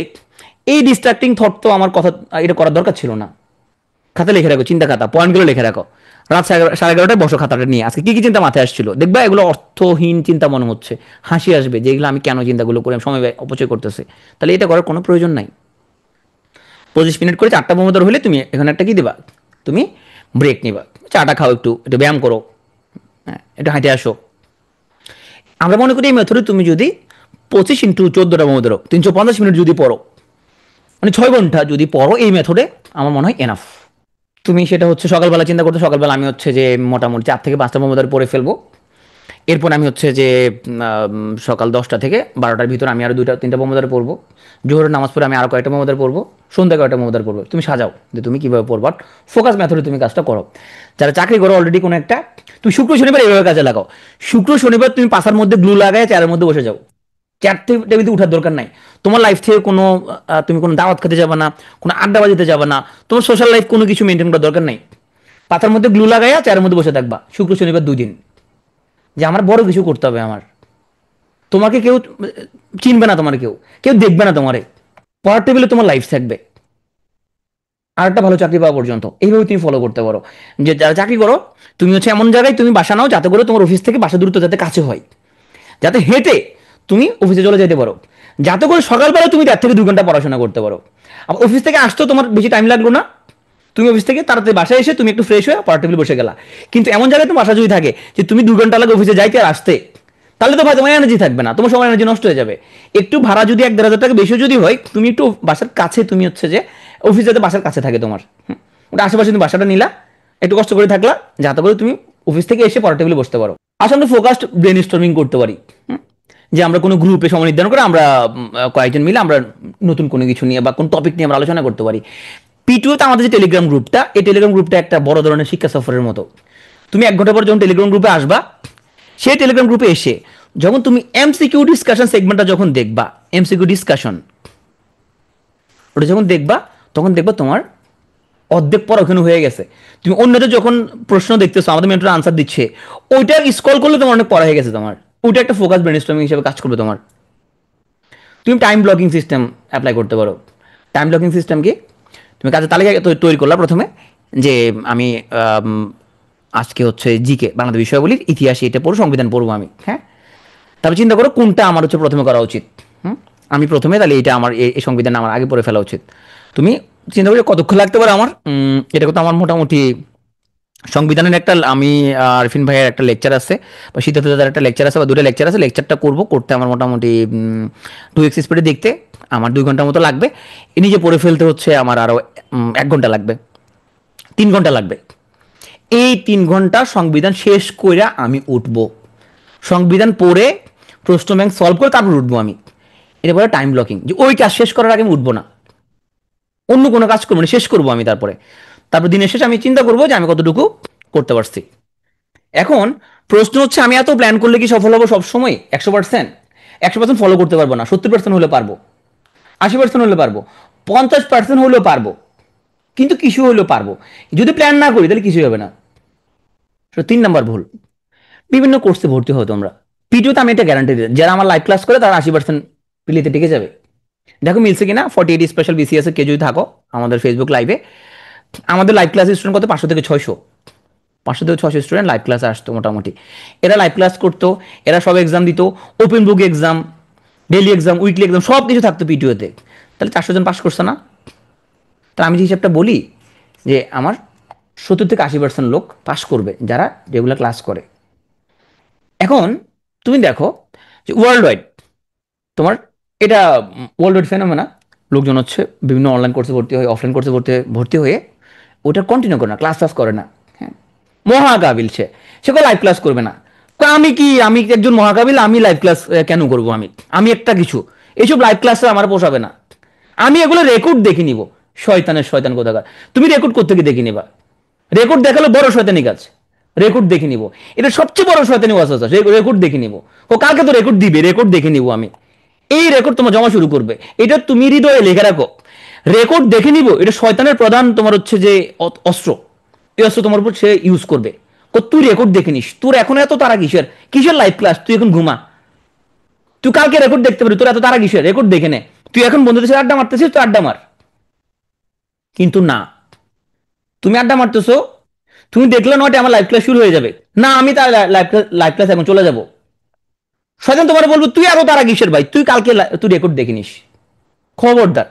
এই ডিস্ট্রাক্টিং থট তো আমার কথা, এটা করার দরকার ছিল না। খাতা লিখে রাখো, চিন্তা খাতা, পয়েন্টগুলো লিখে রাখো। রাত 11:30 বসো খাতাটা নিয়ে, আজকে কি কি চিন্তা মাথায় আসছিল, দেখবা এগুলো অর্থহীন চিন্তা মনে হচ্ছে, হাসি আসবে যে এগুলো আমি কেন চিন্তাগুলো করে সময় অপচয় করতেছে। তাহলে এটা করার কোনো প্রয়োজন নাই। 25 মিনিট করে 4টা মোমোদর হলে তুমি এখানে একটা কি দিবা, তুমি ব্রেক নিবা, চাটা খাও, একটু একটু ব্যায়াম করো, হ্যাঁ, একটু হাঁটে আসো। আমরা মনে করি এই মেথডে তুমি যদি 25 × 14টা মোমোদর 350 মিনিট যদি পড়ো, মানে 6 ঘন্টা যদি পড়ো এই মেথডে, আমার মনে হয় এনাফ। তুমি সেটা হচ্ছে সকালবেলা চিন্তা করতে, সকালবেলা আমি হচ্ছে যে মোটামুটি 4 থেকে 5টা মোমোদর পড়ে ফেলবো। এরপর আমি হচ্ছে যে সকাল 10টা থেকে 12টার ভিতরে আমি আরও 2-3টা মোমোদর পড়বো। জোহরের নামাজ পড়ে আমি আরও কয়েকটা মোমোদর পড়বো। সন্ধ্যা কয়েকটা মোমোদর পড়বো। তুমি সাজাও যে তুমি কীভাবে পড়বো, ফোকাস মেথডে তুমি কাজটা করো। যারা চাকরি করো অলরেডি কোনো একটা, তুমি শুক্র শনিবার এইভাবে কাজে লাগাও। শুক্র শনিবার তুমি পাশার মধ্যে গ্লু লাগায় চেয়ারের মধ্যে বসে যাও। চেয়ার টেবিলে উঠার দরকার নাই। তোমার লাইফ থেকে কোনো তুমি কোনো দাওয়াত খেতে যাবে না, কোনো আড্ডা বাজিতে যাবে না, তোমার সোশ্যাল লাইফ কোনো কিছু মেনটেন করার দরকার নাই। পাতার মধ্যে গ্লু লাগাইয়া চেয়ারের মধ্যে বসে থাকবা শুক্র শনিবার 2 দিন, যে আমার বড় কিছু করতে হবে। আমার তোমাকে কেউ চিনবে না, তোমার কেউ কেউ দেখবে না তোমারে, পড়ার টেবিলে তোমার লাইফ থাকবে আর একটা ভালো চাকরি পাওয়া পর্যন্ত। এইভাবে তুমি ফলো করতে পারো। যে যারা চাকরি করো তুমি হচ্ছে এমন জায়গায় তুমি বাসা নাও যাতে করে তোমার অফিস থেকে বাসা দূরত্ব যাতে কাছে হয়, যাতে হেঁটে তুমি অফিসে চলে যেতে পারো, যাতে করে সকালবেলা তুমি 1.5 থেকে 2 ঘন্টা পড়াশোনা করতে পারো। আবার অফিস থেকে আসতেও তোমার বেশি টাইম লাগলো না, তুমি অফিস থেকে তাড়াতাড়ি বাসায় এসে তুমি একটু ফ্রেশ হয়ে পড়ার টেবিলে বসে গেলা। কিন্তু এমন জায়গায় তোমার বাসা যদি থাকে যে তুমি 2 ঘন্টা লাগে অফিসে যাইতে আর আসতে, তাহলে তো ভাই তোমার এনার্জি থাকবে না, তোমার সময় এনার্জি নষ্ট হয়ে যাবে। একটু ভাড়া যদি 1-1.5 হাজার টাকা বেশি যদি হয়, তুমি একটু বাসার কাছে, তুমি হচ্ছে যে অফিস যাতে বাসার কাছে থাকে তোমার, ওটা আশেপাশে তুমি বাসাটা নিলা, একটু কষ্ট করে থাকলা, যাতে করে তুমি অফিস থেকে এসে পড়ার টেবিলে বসতে পারো। আসলে আমরা ফোকাসড ব্রেন স্টর্মিং করতে পারি। যে আমরা কোনো গ্রুপে সময় নির্ধারণ করে আমরা কয়েকজন মিলে আমরা নতুন কোনো কিছু নিয়ে বা কোন টপিক নিয়ে আমরা আলোচনা করতে পারি। পিটুতে আমাদের যে টেলিগ্রাম গ্রুপটা, এই টেলিগ্রাম গ্রুপটা একটা বড় ধরনের শিক্ষা সফরের মতো। তুমি 1 ঘন্টা পর যখন টেলিগ্রাম গ্রুপে আসবা, সেই টেলিগ্রাম গ্রুপে এসে যখন তুমি এমসিকিউ ডিসকাশন সেগমেন্টটা যখন দেখবা, এমসিকিউ ডিসকাশন ওটা যখন দেখবা, তখন দেখবা তোমার অর্ধেক পর ওখানে হয়ে গেছে। তুমি অন্যদের যখন প্রশ্ন দেখতেছো, আমাদের মেন্টর আনসার দিচ্ছে, ওইটা স্ক্রল করলে তোমার অনেক পড়া হয়ে গেছে। তোমার ওইটা একটা ফোকাস ব্রেনস্টর্মিং হিসেবে কাজ করবে তোমার। তুমি টাইম ব্লকিং সিস্টেম অ্যাপ্লাই করতে পারো। টাইম ব্লকিং সিস্টেম কি, তুমি কাজের তালিকা তৈরি করলা প্রথমে, যে আমি আজকে হচ্ছে জিকে বাংলাদেশ বিষয়াবলীর ইতিহাস এটা পড়বো, সংবিধান পড়বো আমি, হ্যাঁ। তারপর চিন্তা করো কোনটা আমার হচ্ছে প্রথমে করা উচিত। আমি প্রথমে তাহলে এটা আমার এই সংবিধান আমার আগে পড়ে ফেলা উচিত। তুমি চিন্তা করো কতক্ষণ লাগতে পারে আমার এটা করতে। আমার মোটামুটি সংবিধানের একটা, আমি আরফিন ভাইয়ের একটা লেকচার আছে বা সিদ্ধার্থ দাদার একটা লেকচার আছে বা 2টা লেকচার আছে, লেকচারটা করবো, করতে আমার মোটামুটি 2x স্পিডে দেখতে আমার 2 ঘন্টার মতো লাগবে। এ নিজে পড়ে ফেলতে হচ্ছে আমার আরও 1 ঘন্টা লাগবে, 3 ঘন্টা লাগবে। এই 3 ঘন্টা সংবিধান শেষ করে আমি উঠবো, সংবিধান পড়ে প্রশ্ন ব্যাংক সলভ করে তারপর উঠবো আমি। এটা বলে টাইম ব্লকিং, যে ওই কাজ শেষ করার আগে আমি উঠবো না, অন্য কোনো কাজ করবো না, শেষ করবো আমি। তারপরে তারপর দিনের শেষে আমি চিন্তা করবো যে আমি কতটুকু করতে পারছি। এখন প্রশ্ন হচ্ছে, আমি এত প্ল্যান করলে কি সফল হবো সবসময় 100%? 100% ফলো করতে পারবো না, 70% হলে পারবো, 80% হলে পারবো, 50% হলেও পারবো, কিন্তু কিছু হলেও পারবো। যদি প্ল্যান না করি তাহলে কিছুই হবে না। 3 নাম্বার ভুল, বিভিন্ন কোর্সে ভর্তি হও তোমরা। পিটিওতে আমি এটা গ্যারান্টি দিই, যারা আমার লাইভ ক্লাস করে তারা 80% পিলিতে টিকে যাবে। দেখো মিলছে কিনা। 48 স্পেশাল বিসিএস এ কে যদি থাকো আমাদের ফেসবুক লাইভে, আমাদের লাইভ ক্লাসের স্টুডেন্ট কত, 500 থেকে 600, 500 থেকে 600 স্টুডেন্ট লাইভ ক্লাসে আসতো মোটামুটি। এরা লাইভ ক্লাস করতো, এরা সব এক্সাম দিত, open book exam, daily exam, weekly exam, সব কিছু থাকতো পিটিওতে। তাহলে 400 জন পাস করছে না? তাহলে আমি যে হিসাবটা বলি যে আমার 70 থেকে 80% লোক পাস করবে যারা রেগুলার ক্লাস করে। এখন তুমি দেখো যে ওয়ার্ল্ড ওয়াইড তোমার এটা ওয়ার্ল্ড ওয়াইড ফেনোমেনা, লোকজন হচ্ছে বিভিন্ন অনলাইন কোর্সে ভর্তি হয়ে, অফলাইন কোর্সে ভর্তি হয়ে ওটা কন্টিনিউ করে না, ক্লাস টাস করে না। হ্যাঁ, মহাকাবিল সে, সে কোনো লাইভ ক্লাস করবে না। আমি কি, আমি একজন মহাকাবিল, আমি লাইভ ক্লাস কেন করবো? আমি একটা কিছু, এইসব লাইভ ক্লাস আমার পোষাবে না, আমি এগুলো রেকর্ড দেখে নিব। শয়তানের শয়তান কোথাকার, তুমি রেকর্ড করতে গিয়ে দেখে নিবা? রেকর্ড দেখালো বড় শয়তানি কাজ, রেকর্ড দেখে নিব, এটা সবচেয়ে বড় শয়তানি ওয়াসওয়াসা, রেকর্ড দেখে নিব। ও কালকে তো রেকর্ড দিবে, রেকর্ড দেখে নিব আমি। এই রেকর্ড তোমার জমা শুরু করবে, এটা তুমি হৃদয়ে লিখে রাখো। রেকর্ড দেখে নিব, এটা শয়তানের প্রধান তোমার হচ্ছে যে অস্ত্র, এই অস্ত্র তোমার উপর সে ইউজ করবে। তুই রেকর্ড দেখে নিস, তোর এখন এত তারা কিসের, কিসের লাইভ ক্লাস, তুই এখন ঘুমা, তুই কালকে রেকর্ড দেখতে পারি, তোর এত তারা কিসের, রেকর্ড দেখে নে। তুই এখন বন্ধুদের সাথে আড্ডা মারতেছিস, তুই আড্ডা মার। কিন্তু না, তুমি আড্ডা মারতেছো, তুমি দেখলে নয়টা আমার লাইভ ক্লাস শুরু হয়ে যাবে, না আমি তার লাইভ ক্লাস এখন চলে যাব। শয়তান তোমার বলবো তুই আরো তারা কিসের ভাই, তুই কালকে তুই রেকর্ড দেখে নিস। খবরদার,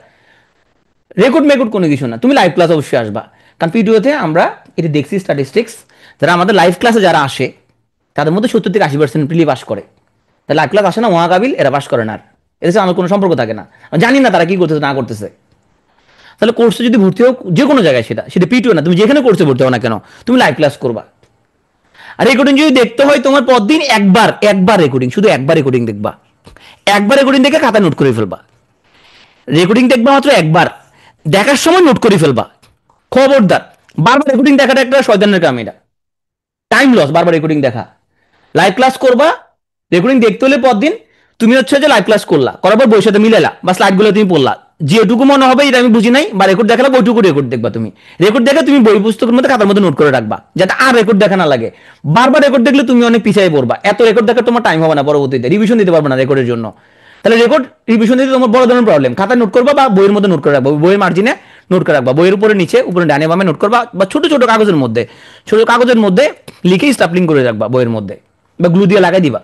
রেকর্ড মেকর্ড কোনো কিছু না, তুমি লাইভ ক্লাস অবশ্যই আসবা। কারণ পিডিওতে আমরা এটা দেখছি স্ট্যাটিস্টিক্স, যারা আমাদের লাইভ ক্লাসে যারা আসে তাদের মধ্যে 70 থেকে 80% প্রিলি পাস করে। তাহলে লাইভ ক্লাস আসে না মহাকাবিল, এরা পাস করে না, আর এদের সাথে আমার কোনো সম্পর্ক থাকে না, জানি না তারা কি করতেছে না করতেছে। তাহলে কোর্সে যদি ভর্তি হোক যে কোনো জায়গায়, সেটা সেটা পিটিও না, তুমি যেখানে কোর্সে ভর্তি হও না কেন, তুমি লাইভ ক্লাস করবা। আর রেকর্ডিং যদি দেখতে হয় তোমার পরদিন একবার, একবার রেকর্ডিং, শুধু একবার রেকর্ডিং দেখবা, একবার রেকর্ডিং দেখে খাতায় নোট করে ফেলবা। রেকর্ডিং দেখবা মাত্র একবার, দেখার সময় নোট করে ফেলবা। খবরদার, বারবার রেকর্ডিং দেখাটা একটা শয়তানের কাম, এটা টাইম লস। বারবার রেকর্ডিং দেখা, লাইভ ক্লাস করবা, রেকর্ডিং দেখতে হলে পরদিন তুমি হচ্ছে যে লাইভ ক্লাস করলা, করার পর বইয়ের সাথে মিলাইলা বা স্লাইডগুলো তুমি পড়লা, যেটুকু মনে হবে এটা আমি বুঝি নাই বা রেকর্ড দেখালে ওইটুকু রেকর্ড দেখবা। তুমি রেকর্ড দেখে তুমি বই পুস্তকের মধ্যে খাতার মধ্যে নোট করে রাখবা, যাতে আর রেকর্ড দেখা না লাগে। বারবার রেকর্ড দেখলে তুমি অনেক পিছিয়ে পড়বা, এত রেকর্ড দেখার তোমার টাইম হবে না, পরবর্তীতে রিভিশন দিতে পারবে না রেকর্ডের জন্য। তাহলে রেকর্ড রিভিশন দিতে তোমার বড় ধরনের প্রবলেম। খাতায় নোট করবা বা বইয়ের মধ্যে নোট করে রাখবা, বইয়ের মার্জিনে নোট করে রাখবা, বইয়ের উপরে নিচে, উপরে ডানে বামে নোট করবা, বা ছোট ছোট কাগজের মধ্যে, ছোট কাগজের মধ্যে লিখে স্টাপলিং করে রাখবা বইয়ের মধ্যে, বা গ্লু দিয়ে লাগাই দিবা।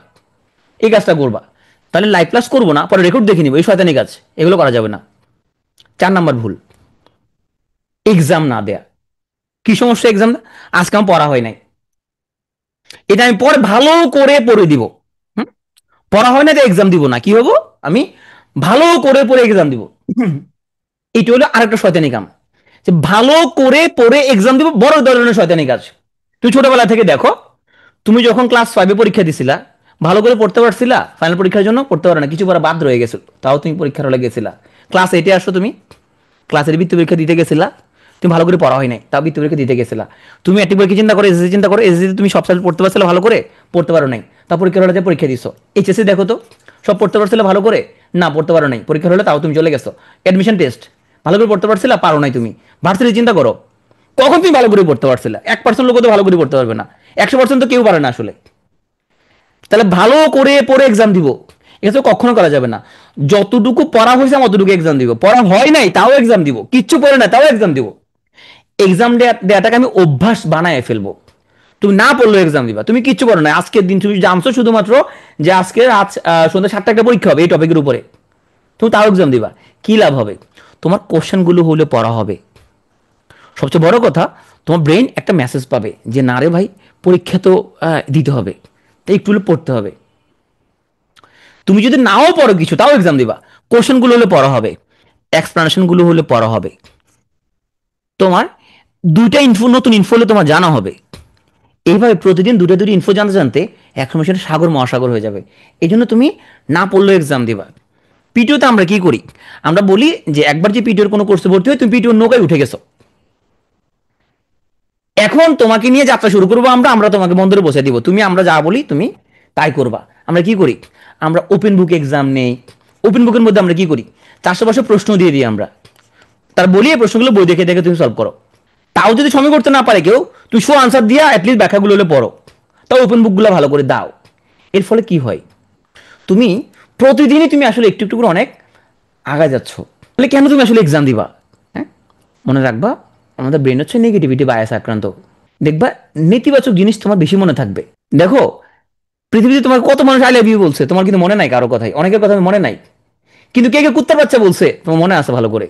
এই কাজটা করবা, তাহলে লাইভ ক্লাস করবো না, পরে রেকর্ড দেখে নিবো, এই শয়তানি কাজ এগুলো করা যাবে না। 4 নাম্বার ভুল, এক্সাম না দেয়া। কি সমস্যা এক্সাম? আজকে আমার পড়া হয় নাই, এটা আমি পরে ভালো করে পড়ে দিব। পড়া হয় না তো এক্সাম দিব না, কি হবো আমি? ভালো করে পড়ে এক্সাম দিব। এটা হলো আরেকটা শয়তানি কাম, যে ভালো করে পড়ে এক্সাম দিব, বড় ধরনের শয়তানি কাজ। তুমি ছোটবেলা থেকে দেখো, তুমি যখন ক্লাস 5 পরীক্ষা দিছিলা, ভালো করে পড়তে পারছিলা? ফাইনাল পরীক্ষার জন্য পড়তে পারো না, কিছু পড়া বাদ রয়ে গেছিল, তাও তুমি পরীক্ষার হলে গেছিলা। ক্লাস 8 আসো তুমি, ক্লাসের বৃত্তি পরীক্ষা দিতে গেছিলা, তুমি ভালো করে পড়া হয় নাই, তাও বৃত্তি পরীক্ষা দিতে গেছিলা। তুমি একটি পরীক্ষা চিন্তা করো, এসএসসি চিন্তা করো, এসএসসি তুমি সব সাবজেক্ট পড়তে পারছিলে ভালো করে? পড়তে পারো নাই, তা পরীক্ষার হলে পরীক্ষা দিছো। এইচএসসি দেখো তো, সব পড়তে পারছিলে ভালো করে? না, পড়তে পারো নাই, পরীক্ষার হলে তাও তুমি চলে গেছো। অ্যাডমিশন টেস্ট ভালো করে পড়তে পারছিলা? পারো নাই তুমি। ভার্সিটি চিন্তা করো, কখন তুমি ভালো করে পড়তে পারছিলা? 1% লোক তো ভালো করে পড়তে পারবে না, 100% তো কেউ পারে না আসলে। তাহলে ভালো করে পড়ে এক্সাম দিব, এটা তো কখনো করা যাবে না। যতটুকু পড়া হয়েছে আমি অতটুকু এক্সাম দিব, পড়া হয় নাই তাও এক্সাম দিব, কিচ্ছু পড়ে না তাও এক্সাম দিব। এক্সাম দেওয়াটাকে আমি অভ্যাস বানায় ফেলবো। তুমি না পড়লেও এক্সাম দিবা, তুমি কিচ্ছু পড়ো না, আজকের দিন তুমি জানছো শুধুমাত্র যে আজকে রাত সন্ধ্যা 7টা একটা পরীক্ষা হবে এই টপিকের উপরে, তুমি তাও এক্সাম দিবা, কি লাভ হবে? তোমার কোশ্চেনগুলো হলে পড়া হবে। সবচেয়ে বড় কথা, তোমার ব্রেন একটা মেসেজ পাবে যে না রে ভাই, পরীক্ষা তো দিতে হবে, তাই একটু হলে পড়তে হবে। তুমি যদি নাও পড়ো কিছু, তাও এক্সাম দিবা, কোশ্চেনগুলো হলে পড়া হবে, এক্সপ্লানেশনগুলো হলে পড়া হবে। তোমার দুইটা ইনফো, নতুন ইনফো হলে তোমার জানা হবে। এইভাবে প্রতিদিন দুটো দুটো ইনফো জানতে জানতে একসময় সেটা সাগর মহাসাগর হয়ে যাবে। এই জন্য তুমি না পড়লেও এক্সাম দিবা। পিটিওতে আমরা কি করি, আমরা বলি যে একবার যে পিটিওর কোনো কোর্সে ভর্তি হয় তুমি পিটিওর নৌকায় উঠে গেছো, এখন তোমাকে নিয়ে যাত্রা শুরু করবো আমরা, আমরা তোমাকে বন্দরে বসে দিব, তুমি আমরা যা বলি তুমি তাই করবা। আমরা কি করি, আমরা ওপেন বুক এক্সাম নেই। ওপেন বুকের মধ্যে আমরা কি করি, 400-500 প্রশ্ন দিয়ে দিই আমরা, তার বলি এই প্রশ্নগুলো বই দেখে দেখে তুমি সলভ করো। তাও যদি সময় করতে না পারে কেউ, তুমি শো আনসার দিয়া অ্যাটলিস্ট ব্যাখ্যাগুলো হলে পড়ো, তাও ওপেন বুকগুলো ভালো করে দাও। এর ফলে কি হয়, তুমি প্রতিদিনই তুমি আসলে একটু একটু করে অনেক আগা যাচ্ছ। তাহলে কেন তুমি আসলে এক্সাম দিবা? হ্যাঁ, মনে রাখবা, আমাদের ব্রেন হচ্ছে নেগেটিভিটি বায়াস আক্রান্ত। দেখবা নেতিবাচক জিনিস তোমার বেশি মনে থাকবে। দেখো পৃথিবীতে তোমার কত মানুষ আই লাভ ইউ বলছে, তোমার কিন্তু মনে নাই কারো কথাই, অনেকের কথা মনে নাই, কিন্তু কে কে কুত্তার বাচ্চা বলছে তোমার মনে আছে ভালো করে।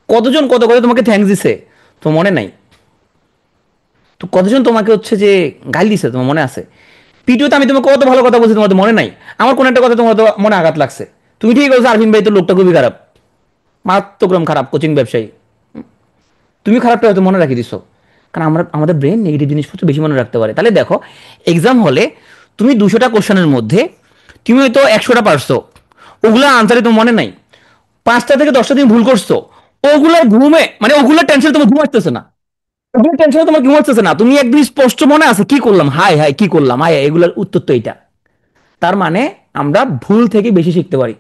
কতজন কত কথা তোমাকে থ্যাঙ্কস দিছে তোমার মনে নাই। তো কতজন তোমাকে হচ্ছে যে গালি দিছে তোমার মনে আছে। পিটিওতে আমি তোমাকে কত ভালো কথা বলছি তোমার তো মনে নাই। আমার কোন একটা কথা তোমার তো মনে আঘাত লাগছে, তুমি ঠিক বলছো আরফিন ভাই তো লোকটা খুবই খারাপ, মারাত্মকরম খারাপ কোচিং ব্যবসায়ী, তুমি খারাপটা হয়তো মনে রাখি দিছো, কারণ আমরা আমাদের ব্রেন নেগেটিভ জিনিসপত্র বেশি মনে রাখতে পারে। তাহলে দেখো এক্সাম হলে তুমি 200টা কোশ্চেনের মধ্যে তুমি হয়তো 100টা পারছো, ওগুলো আনসারে তোমার মনে নাই, 5টা থেকে 10টা তুমি ভুল করছো, ওগুলো ঘুমে মানে ওগুলো টেনশন তোমার ঘুম আসতেছে না, ওগুলো টেনশনে তোমার ঘুম আসতেছে না, তুমি একদম স্পষ্ট মনে আছে কি করলাম, হাই হাই কি করলাম, হাই এগুলোর উত্তর তো এইটা। তার মানে আমরা ভুল থেকে বেশি শিখতে পারি,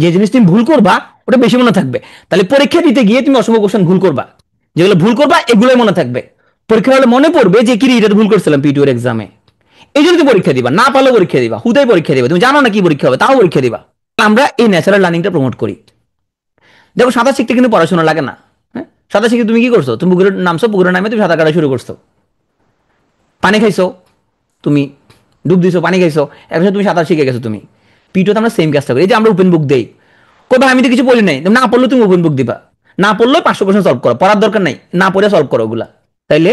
যে জিনিস তুমি ভুল করবা ওটা বেশি মনে থাকবে। তাহলে পরীক্ষা দিতে গিয়ে তুমি অসংখ্য কোশ্চেন ভুল করবা, যেগুলো ভুল করবা এগুলোই মনে থাকবে। পরীক্ষা হলে মনে পড়বে যে কি রে, এটা তো ভুল করছিলাম পিটিওর এক্সামে। এই জন্য তুমি পরীক্ষা দিবা, না পারলে পরীক্ষা দিবা, হুদাই পরীক্ষা দিবা, তুমি জানো না কি পরীক্ষা হবে তাও পরীক্ষা দিবা। আমরা এই ন্যাচারাল লার্নিংটা প্রমোট করি। দেখো সাঁতার শিখতে কিন্তু পড়াশোনা লাগে না। হ্যাঁ, সাঁতার শিখে তুমি কি করছো, তুমি পুকুরে নামছো, পুকুরে নামে তুমি সাঁতার কাটা শুরু করছো, পানি খাইছো, তুমি ডুব দিছো, পানি খাইছো, এখন তুমি সাঁতার শিখে গেছো। তুমি পিটিওতে আমরা সেম কাজটা করি, এই যে আমরা ওপেন বুক দেই, কই ভাই আমি তো কিছু পড়ি নাই, না পড়লে তুমি ওপেন বুক দিবা, না পড়লে 500 কোশ্চেন সলভ করো, পড়ার দরকার নাই, না পড়ে সলভ করো ওগুলা। তাইলে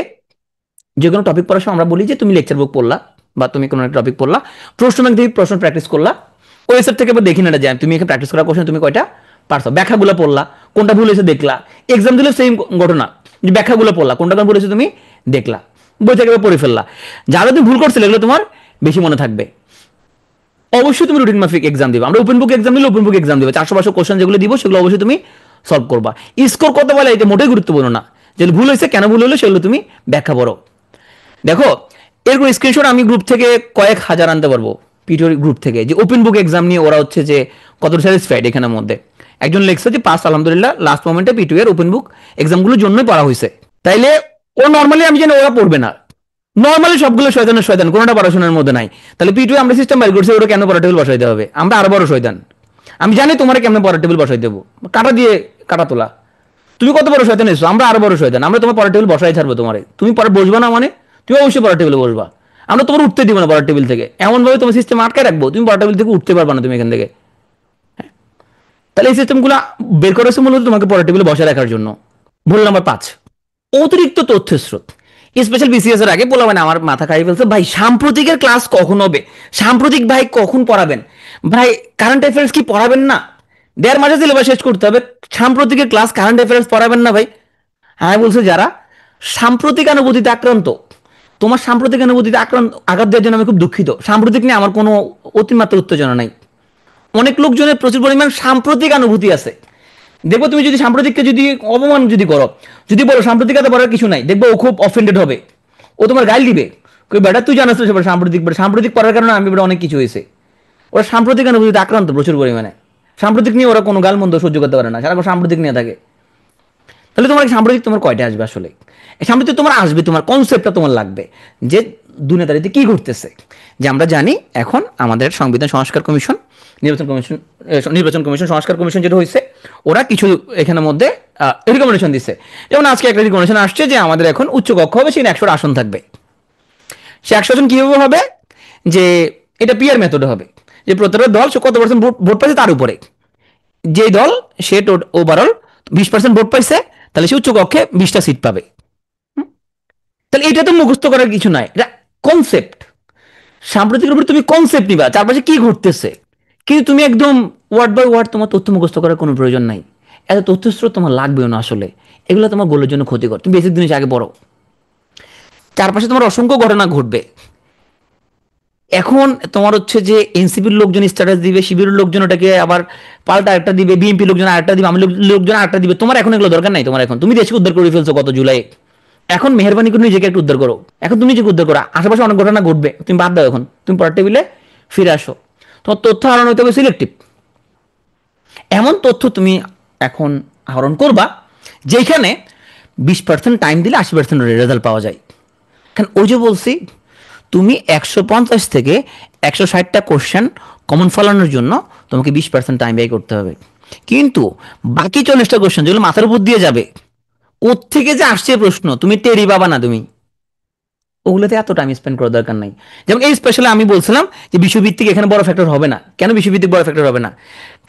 যে কোনো টপিক পড়ার সময় আমরা বলি যে তুমি লেকচার বুক পড়লা বা তুমি কোনো একটা টপিক পড়লা, প্রশ্ন ব্যাংক থেকে প্রশ্ন প্র্যাকটিস করলা, ওয়েবসাইট থেকে দেখি না যায় তুমি এখানে প্র্যাকটিস করার কোশ্চেন তুমি কয়টা পারছো, ব্যাখ্যাগুলো পড়লা, কোনটা ভুল হয়েছে দেখলা, এক্সাম দিলে সেম ঘটনা, যে ব্যাখ্যাগুলো পড়লা কোনটা কোন ভুল হয়েছে তুমি দেখলা, বই থেকে পড়ে ফেললা, যারা তুমি ভুল করছিলে এগুলো তোমার বেশি মনে থাকবে। অবশ্যই তুমি রুটিন মাফিক এক্সাম দিবে, আমরা ওপেন বুক এক্সাম দিলে ওপেন বুক এক্সাম দিবে, 400-500 কোশ্চেন যেগুলো দিব সেগুলো অবশ্যই তুমি সলভ করবা। স্কোর কত বলে এটা মোটেই গুরুত্বপূর্ণ না, যে ভুল হয়েছে কেন ভুল হলো সেগুলো তুমি ব্যাখ্যা করো। দেখো এরকম স্ক্রিনশট আমি গ্রুপ থেকে কয়েক হাজার আনতে পারবো, পিটিওর গ্রুপ থেকে, যে ওপেন বুক এক্সাম নিয়ে ওরা হচ্ছে যে কতটা স্যাটিসফাইড এখানের মধ্যে। একজন লেখছে যে পাস আলহামদুলিল্লাহ, লাস্ট মোমেন্টে পিটিও এর ওপেন বুক এক্সামগুলোর জন্যই পড়া হয়েছে। তাইলে ও নর্মালি আমি জানি ওরা পড়বে না, নর্মালি সবগুলো শয়তানের শয়তান, কোনোটা পড়াশোনার মধ্যে নাই। তাহলে পিটিও আমরা সিস্টেম বাইর করছি ওরা কেন পড়া টেবিল বসাইতে হবে, আমরা আরো বড় শয়তান, আমি জানি তোমার কেমন পড়া টেবিল বসাই দেবো, কাটা দিয়ে কাটা তোলা, তুমি কত বড় শয়তান এসো, আমরা আরো বড় শয়তান, আমরা তোমার পড়া টেবিল বসাই ছাড়বো তোমার, তুমি পরে বসবা না মানে তুমি অবশ্যই পড়া টেবিলে বসবা, আমরা তোমার উঠতে দিব না পড়া টেবিল থেকে, এমন ভাবে তোমার সিস্টেম আটকে রাখবো তুমি পড়া টেবিল থেকে উঠতে পারবা না তুমি এখান থেকে। তাহলে এই সিস্টেমগুলো বের করেছে মূলত তোমাকে পড়া টেবিলে বসে রাখার জন্য। ভুল নাম্বার 5, অতিরিক্ত তথ্যের স্রোত। স্পেশাল বিসিএস এর আগে বলা মানে আমার মাথা খাই ফেলছে, ভাই সাম্প্রতিকের ক্লাস কখন হবে, সাম্প্রতিক ভাই কখন পড়াবেন, ভাই কারেন্ট অ্যাফেয়ার্স কি পড়াবেন না, 1.5 মাসে সিলেবাস শেষ করতে হবে, সাম্প্রতিকের ক্লাস কারেন্ট অ্যাফেয়ার্স পড়াবেন না ভাই। হ্যাঁ বলছে যারা সাম্প্রতিক অনুভূতিতে তোমার সাম্প্রতিক অনুভূতিতে আঘাত দেওয়ার জন্য আমি খুব দুঃখিত, সাম্প্রতিক নিয়ে আমার কোনো অতিমাত্রা উত্তেজনা নাই। অনেক লোকজনের প্রচুর পরিমাণ সাম্প্রতিক অনুভূতি আছে, দেখবো তুমি যদি সাম্প্রতিককে যদি অপমান যদি করো, যদি বলো সাম্প্রতিকতা বলার কিছু নাই, দেখবো ও খুব অফেন্ডেড হবে, ও তোমার গাইল দিবে, কই বেটা তুই জানাস তো সাম্প্রতিক, সাম্প্রতিক পড়ার কারণে আমি বেটা অনেক কিছু হয়েছে। ওরা সাম্প্রতিক অনুভূতিতে আক্রান্ত প্রচুর পরিমাণে, সাম্প্রতিক নিয়ে ওরা কোনো গাল মন্দ সহ্য করতে পারে না, সারাক্ষণ সাম্প্রতিক নিয়ে থাকে। তাহলে তোমার সাম্প্রতিক তোমার কয়টা আসবে আসলে, এই সাম্প্রতিক তোমার আসবে, তোমার কনসেপ্টটা তোমার লাগবে যে দুনিয়াদারিতে কি ঘটতেছে। যে আমরা জানি এখন আমাদের সংবিধান সংস্কার কমিশন, নির্বাচন কমিশন সংস্কার কমিশন যেটা হয়েছে, ওরা কিছু এখানের মধ্যে রিকমেন্ডেশন দিচ্ছে। যেমন আজকে একটা রিকমেন্ডেশন আসছে যে আমাদের এখন উচ্চ কক্ষ হবে, সেখানে 100টা আসন থাকবে। সে 100 জন কিভাবে হবে, যে এটা পিয়ার মেথডে হবে, যে প্রত্যেকটা দল সে কত পার্সেন্ট ভোট পাইছে তার উপরে, যে দল সে ওভারঅল 20% ভোট পাইছে তাহলে সে উচ্চ কক্ষে 20টা সিট পাবে। তাহলে এটা তো মুখস্থ করার কিছু নাই, এটা কনসেপ্ট। সাম্প্রতিকের উপর তুমি কনসেপ্ট নিবা চারপাশে কি ঘটতেছে, কিন্তু তুমি একদম ওয়ার্ড বাই ওয়ার্ড তোমার তথ্য মুখস্থ করার কোনো প্রয়োজন নাই, এত তথ্য স্রোত তোমার লাগবেও না আসলে, এগুলো তোমার গোলের জন্য ক্ষতিকর। তুমি বেসিক জিনিস আগে পড়ো, চারপাশে তোমার অসংখ্য ঘটনা ঘটবে, এখন তোমার হচ্ছে যে এনসিপির লোকজন স্ট্যাটাস দিবে, শিবিরের লোকজন ওটাকে আবার পাল্টা একটা দিবে, বিএনপি লোকজন আরেকটা দিবে, আমি লোকজন আরেকটা দিবে। তোমার এখন এগুলো দরকার নাই। তোমার এখন তুমি দেশকে উদ্ধার করে ফেলছো গত জুলাই। এখন মেহরবানি করে নিজেকে একটু উদ্ধার করো। এখন তুমি নিজেকে উদ্ধার করো, আশেপাশে অনেক ঘটনা ঘটবে, তুমি বাদ দাও। এখন তুমি পরের টেবিলে ফিরে আসো। তোমার তথ্য আহরণ হতে হবে সিলেক্টিভ। এমন তথ্য তুমি এখন আহরণ করবা যেখানে 20% টাইম দিলে 80% রেজাল্ট পাওয়া যায়। কারণ ওই যে বলছি, তুমি 150 থেকে 160টা কোশ্চেন কমন ফলানোর জন্য তোমাকে 20% টাইম ব্যয় করতে হবে। কিন্তু বাকি 40টা কোশ্চেন যেগুলো মাথার উপর দিয়ে যাবে, কোত্থেকে যে আসছে প্রশ্ন তুমি টেরি পাবা না। তুমি ওগুলোতে এত টাইম স্পেন্ড করার দরকার নাই। যেমন এই স্পেশালি আমি বলছিলাম যে বিশ্বভিত্তিক এখানে বড় ফ্যাক্টর হবে না। কেন বিশ্বভিত্তিক বড় ফ্যাক্টর হবে না?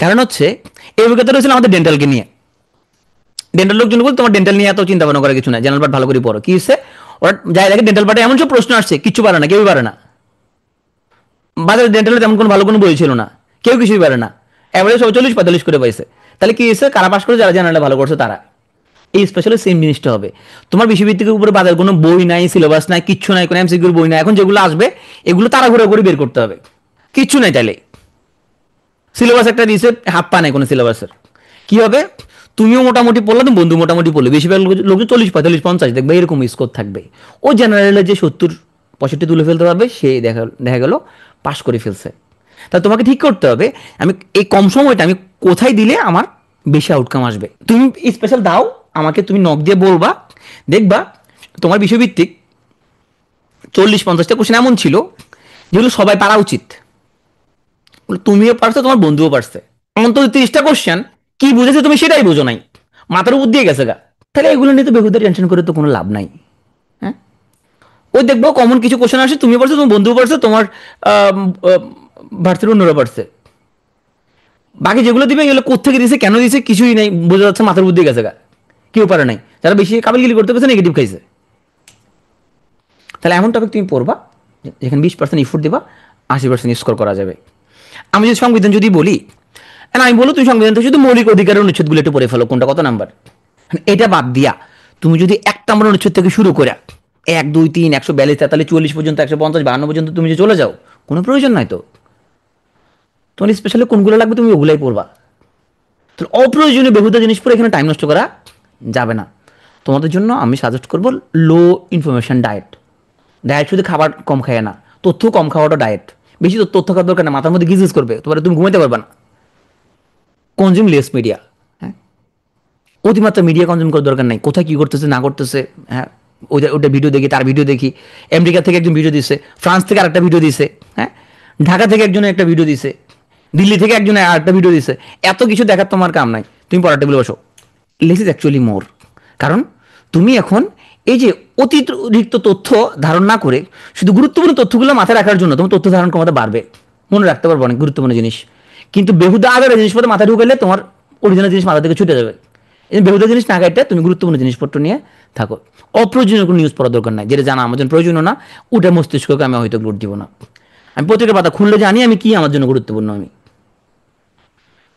কারণ হচ্ছে এই অভিজ্ঞতা হয়েছিল আমাদের ডেন্টালকে নিয়ে। ডেন্টাল লোকজন বল তোমার ডেন্টাল নিয়ে এত চিন্তা ভাবনা করার কিছু না, জেনারেল পার্ট ভালো করে পড়ো। কি হচ্ছে, ওরা যাই দেখে ডেন্টাল পার্টে এমন সব প্রশ্ন আসছে কিচ্ছু পারে না, কেউই পারে না। বাজারে ডেন্টালে তেমন কোনো ভালো কোনো বই ছিল না, কেউ কিছুই পারে না। অ্যাভারেজ 40-45 করে পাইছে। তাহলে কি হয়েছে, কারা পাস করে, যারা জেনারেলে ভালো করছে তারা। এই স্পেশালি সেম জিনিসটা হবে। তোমার বিশ্বভিত্তিকের উপরে বাজার কোনো বই নাই, সিলেবাস নাই, কিচ্ছু নাই, কোনো এমসিকিউর বই নাই। এখন যেগুলো আসবে এগুলো তাড়াহুড়ো করে বের করতে হবে। কিচ্ছু নাই। তাইলে সিলেবাস একটা দিয়েছে, হাত পা নাই কোনো সিলেবাসের। কি হবে, তুমিও মোটামুটি পড়লে, তুমি বন্ধু মোটামুটি পড়লে, বেশিরভাগ লোক 40-45-50 দেখবে এরকম স্কোর থাকবে। ও জেনারেলে যে 70-65 তুলে ফেলতে পারবে, সে দেখা গেল পাস করে ফেলছে। তা তোমাকে ঠিক করতে হবে আমি এই কম সময়টা আমি কোথায় দিলে আমার বেশি আউটকাম আসবে। তুমি স্পেশাল দাও আমাকে, তুমি নক দিয়ে বলবা, দেখবা তোমার বিষয়ভিত্তিক 40-50টা কোশ্চেন এমন ছিল যেগুলো সবাই পারা উচিত। তুমিও পারছো, তোমার বন্ধুও পারছে। এমন তো 30টা কোশ্চেন কি বুঝেছে তুমি সেটাই বুঝো নাই, মাথার উপর দিয়ে গেছে গা। তাহলে এগুলো নিয়ে তো বেহুদা টেনশন করে তো কোনো লাভ নাই। হ্যাঁ, ওই দেখবো কমন কিছু কোশ্চেন আসে, তুমি পারছো, তোমার বন্ধুও পারছে, তোমার ভার্সিটির অন্যরা পারছে। বাকি যেগুলো দিবে এগুলো কোথেকে দিয়েছে, কেন দিয়েছে, কিছুই নাই, বোঝা যাচ্ছে মাথার বুদ্ধি গেছে গা। কেউ পারে নাই, যারা বেশি কাবিলগিরি করতে পারছে নেগেটিভ খাইছে। তাহলে এমন টপিক তুমি পড়বা যেখানে 20% ইফোর্ট দিবা, 80% স্কোর করা যাবে। আমি যদি সংবিধান যদি বলি, আমি বলো তুমি সংবিধান থেকে শুধু মৌলিক অধিকারের অনুচ্ছেদগুলো একটু পড়ে ফেলো, কোনটা কত নাম্বার। এটা বাদ দিয়া তুমি যদি 1 নম্বর অনুচ্ছেদ থেকে শুরু করে 1, 2, 3, 142, 43, 40 পর্যন্ত, 150, 52 পর্যন্ত তুমি যে চলে যাও, কোনো প্রয়োজন নাই তো। তোমার স্পেশালি কোনগুলো লাগবে তুমি ওগুলাই পড়বা। তো অপ্রয়োজনীয় বেহুদা জিনিস পড়ে এখানে টাইম নষ্ট করা যাবে না। তোমাদের জন্য আমি সাজেস্ট করবো লো ইনফরমেশন ডায়েট। ডায়েট শুধু খাবার কম খায় না, তথ্য কম খাওয়াটা ডায়েট। বেশি তো তথ্য খাওয়ার দরকার না, মাথার মধ্যে গিজগিজ করবে, তোমার তুমি ঘুমাতে পারবে না। Consume less media. হ্যাঁ, অতিমাত্রা মিডিয়া কনজিউম করার দরকার নাই। কোথায় কী করতেছে না করতেছে, হ্যাঁ, ওটা ভিডিও দেখি, তার ভিডিও দেখি। আমেরিকা থেকে একজন ভিডিও দিছে, ফ্রান্স থেকে আরেকটা ভিডিও দিছে, হ্যাঁ, ঢাকা থেকে একজনের একটা ভিডিও দিছে, দিল্লি থেকে একজনের আরেকটা ভিডিও দিছে। এত কিছু দেখার তোমার কাম নাই, তুমি পড়ার টেবিলে বসো। লেস ইজ অ্যাকচুয়ালি মোর। কারণ তুমি এখন এই যে অতিরিক্ত তথ্য ধারণ না করে শুধু গুরুত্বপূর্ণ তথ্যগুলো মাথায় রাখার জন্য তোমার তথ্য ধারণ ক্ষমতা বাড়বে, মনে রাখতে পারবো অনেক গুরুত্বপূর্ণ জিনিস। কিন্তু বেহুদা আগারে জিনিসপত্র মাথায় ঢুকাইলে তোমার অরিজিনাল জিনিস মাথা থেকে ছুটে যাবে। এই বেহুদা জিনিস না গাইতে তুমি গুরুত্বপূর্ণ জিনিসপত্র নিয়ে থাকো। অপ্রয়োজনীয় কোনো নিউজ পড়ার দরকার নাই, যেটা জানা আমার জন্য প্রয়োজনীয় না, ওটা মস্তিষ্ককে আমি হয়তো লোড দিব না। আমি পত্রিকার পাতা খুললে জানি আমি কি আমার জন্য গুরুত্বপূর্ণ। আমি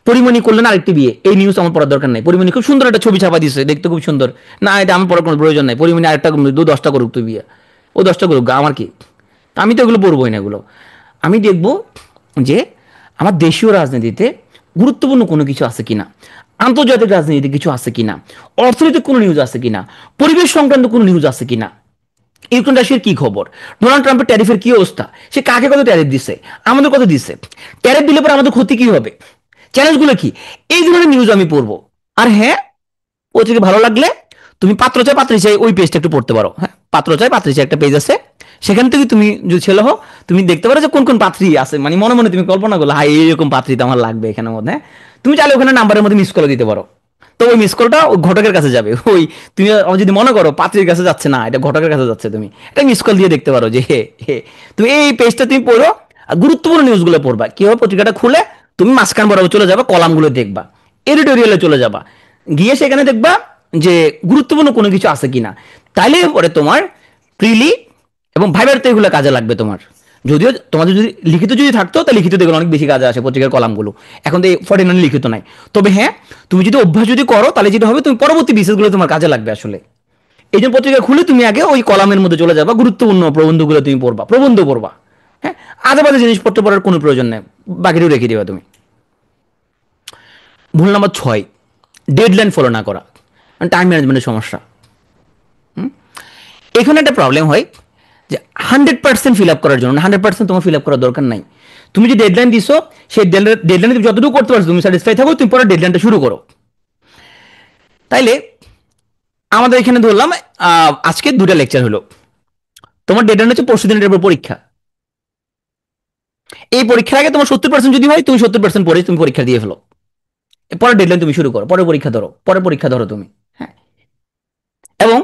পরিমণি করলেন আরেকটি বিয়ে, এই নিউজ আমার পড়ার দরকার নাই। পরিমণি খুব সুন্দর একটা ছবি ছাপা দিচ্ছে, দেখতে খুব সুন্দর, না এটা আমার পড়ার কোনো প্রয়োজন নাই। পরিমণি আরেকটা 10টা করুক তুই বিয়ে, ও 10টা করুক, আমার কি, আমি তো এগুলো পড়বোই না। এগুলো আমি দেখব যে আমার দেশীয় রাজনীতিতে গুরুত্বপূর্ণ কোনো কিছু আছে কিনা, আন্তর্জাতিক রাজনীতিতে কিছু আছে কিনা, অর্থনৈতিক কোনো নিউজ আছে কিনা, পরিবেশ সংক্রান্ত কোনো নিউজ আছে কিনা, ইউক্রেন রাশিয়ার কি খবর, ডোনাল্ড ট্রাম্পের ট্যারিফের কি অবস্থা, সে কাকে কত ট্যারিফ দিচ্ছে, আমাদের কত দিচ্ছে, ট্যারিফ দিলে পরে আমাদের ক্ষতি কি হবে, চ্যালেঞ্জগুলো কি, এই ধরনের নিউজ আমি পড়বো। আর হ্যাঁ, পত্রিকা ভালো লাগলে তুমি পাত্র চাই পাত্রী চাই ওই পেজটা একটু পড়তে পারো। হ্যাঁ, পাত্র চাই পাত্রী চাই একটা পেজ আছে, সেখান থেকে তুমি যদি ছেলে হও তুমি দেখতে পারো যে কোন কোন পাত্রী আছে, মানে মনে মনে তুমি কল্পনা করলো হাই এইরকম পাত্রী তো আমার লাগবে এখানের মধ্যে। হ্যাঁ, তুমি চাইলে ওখানে নাম্বারের মধ্যে মিস করে দিতে পারো। তো ওই মিস কলটা ওই ঘটকের কাছে যাবে। ওই তুমি যদি মনে করো পাত্রীর কাছে যাচ্ছে না, এটা ঘটকের কাছে যাচ্ছে, তুমি এটা মিস কল দিয়ে দেখতে পারো যে হে হে তুমি এই পেজটা তুমি পড়ো। আর গুরুত্বপূর্ণ নিউজগুলো পড়বা। কি হবে, পত্রিকাটা খুলে তুমি মাঝখান বরাবর চলে যাবা, কলামগুলো দেখবা, এডিটোরিয়ালে চলে যাবা, গিয়ে সেখানে দেখবা যে গুরুত্বপূর্ণ কোনো কিছু আছে কিনা। তাইলে পরে তোমার প্রিলি এবং ভাইবার তো এগুলো কাজে লাগবে তোমার। যদিও তোমাদের যদি লিখিত যদি থাকতো, তা লিখিত দেখলে অনেক বেশি কাজে আসে পত্রিকার কলামগুলো। এখন তো এই 49 লিখিত নাই। তবে হ্যাঁ, তুমি যদি অভ্যাস যদি করো তাহলে যেটা হবে, তুমি পরবর্তী বিশেষগুলো তোমার কাজে লাগবে আসলে। এই জন্য পত্রিকা খুলে তুমি আগে ওই কলামের মধ্যে চলে যাবা, গুরুত্বপূর্ণ প্রবন্ধগুলো তুমি পড়বা, প্রবন্ধ পড়বা। হ্যাঁ, আজে বাজে জিনিসপত্র পড়ার কোনো প্রয়োজন নেই, বাকিটাও রেখে দিবা তুমি। ভুল নাম্বার 6, ডেডলাইন ফলো না করা, টাইম ম্যানেজমেন্টের সমস্যা। এখানে একটা প্রবলেম হয় যে 100% ফিল আপ করার জন্য 100% তোমার ফিল আপ করার দরকার নাই। তুমি যে ডেডলাইন দিছো সেই ডেডলাইনে তুমি যতটুকু করতে পারছো তুমি স্যাটিসফাই থাকো, তুমি পরে ডেডলাইনটা শুরু করো। তাইলে আমাদের এখানে ধরলাম আজকে 2টা লেকচার হলো, তোমার ডেডলাইন হচ্ছে পরশু দিনের উপর পরীক্ষা। এই পরীক্ষার আগে তোমার 70% যদি হয় তুমি 70% পড়ে তুমি পরীক্ষা দিয়ে ফেলো, পরে ডেডলাইন তুমি শুরু করো, পরে পরীক্ষা ধরো তুমি। হ্যাঁ, এবং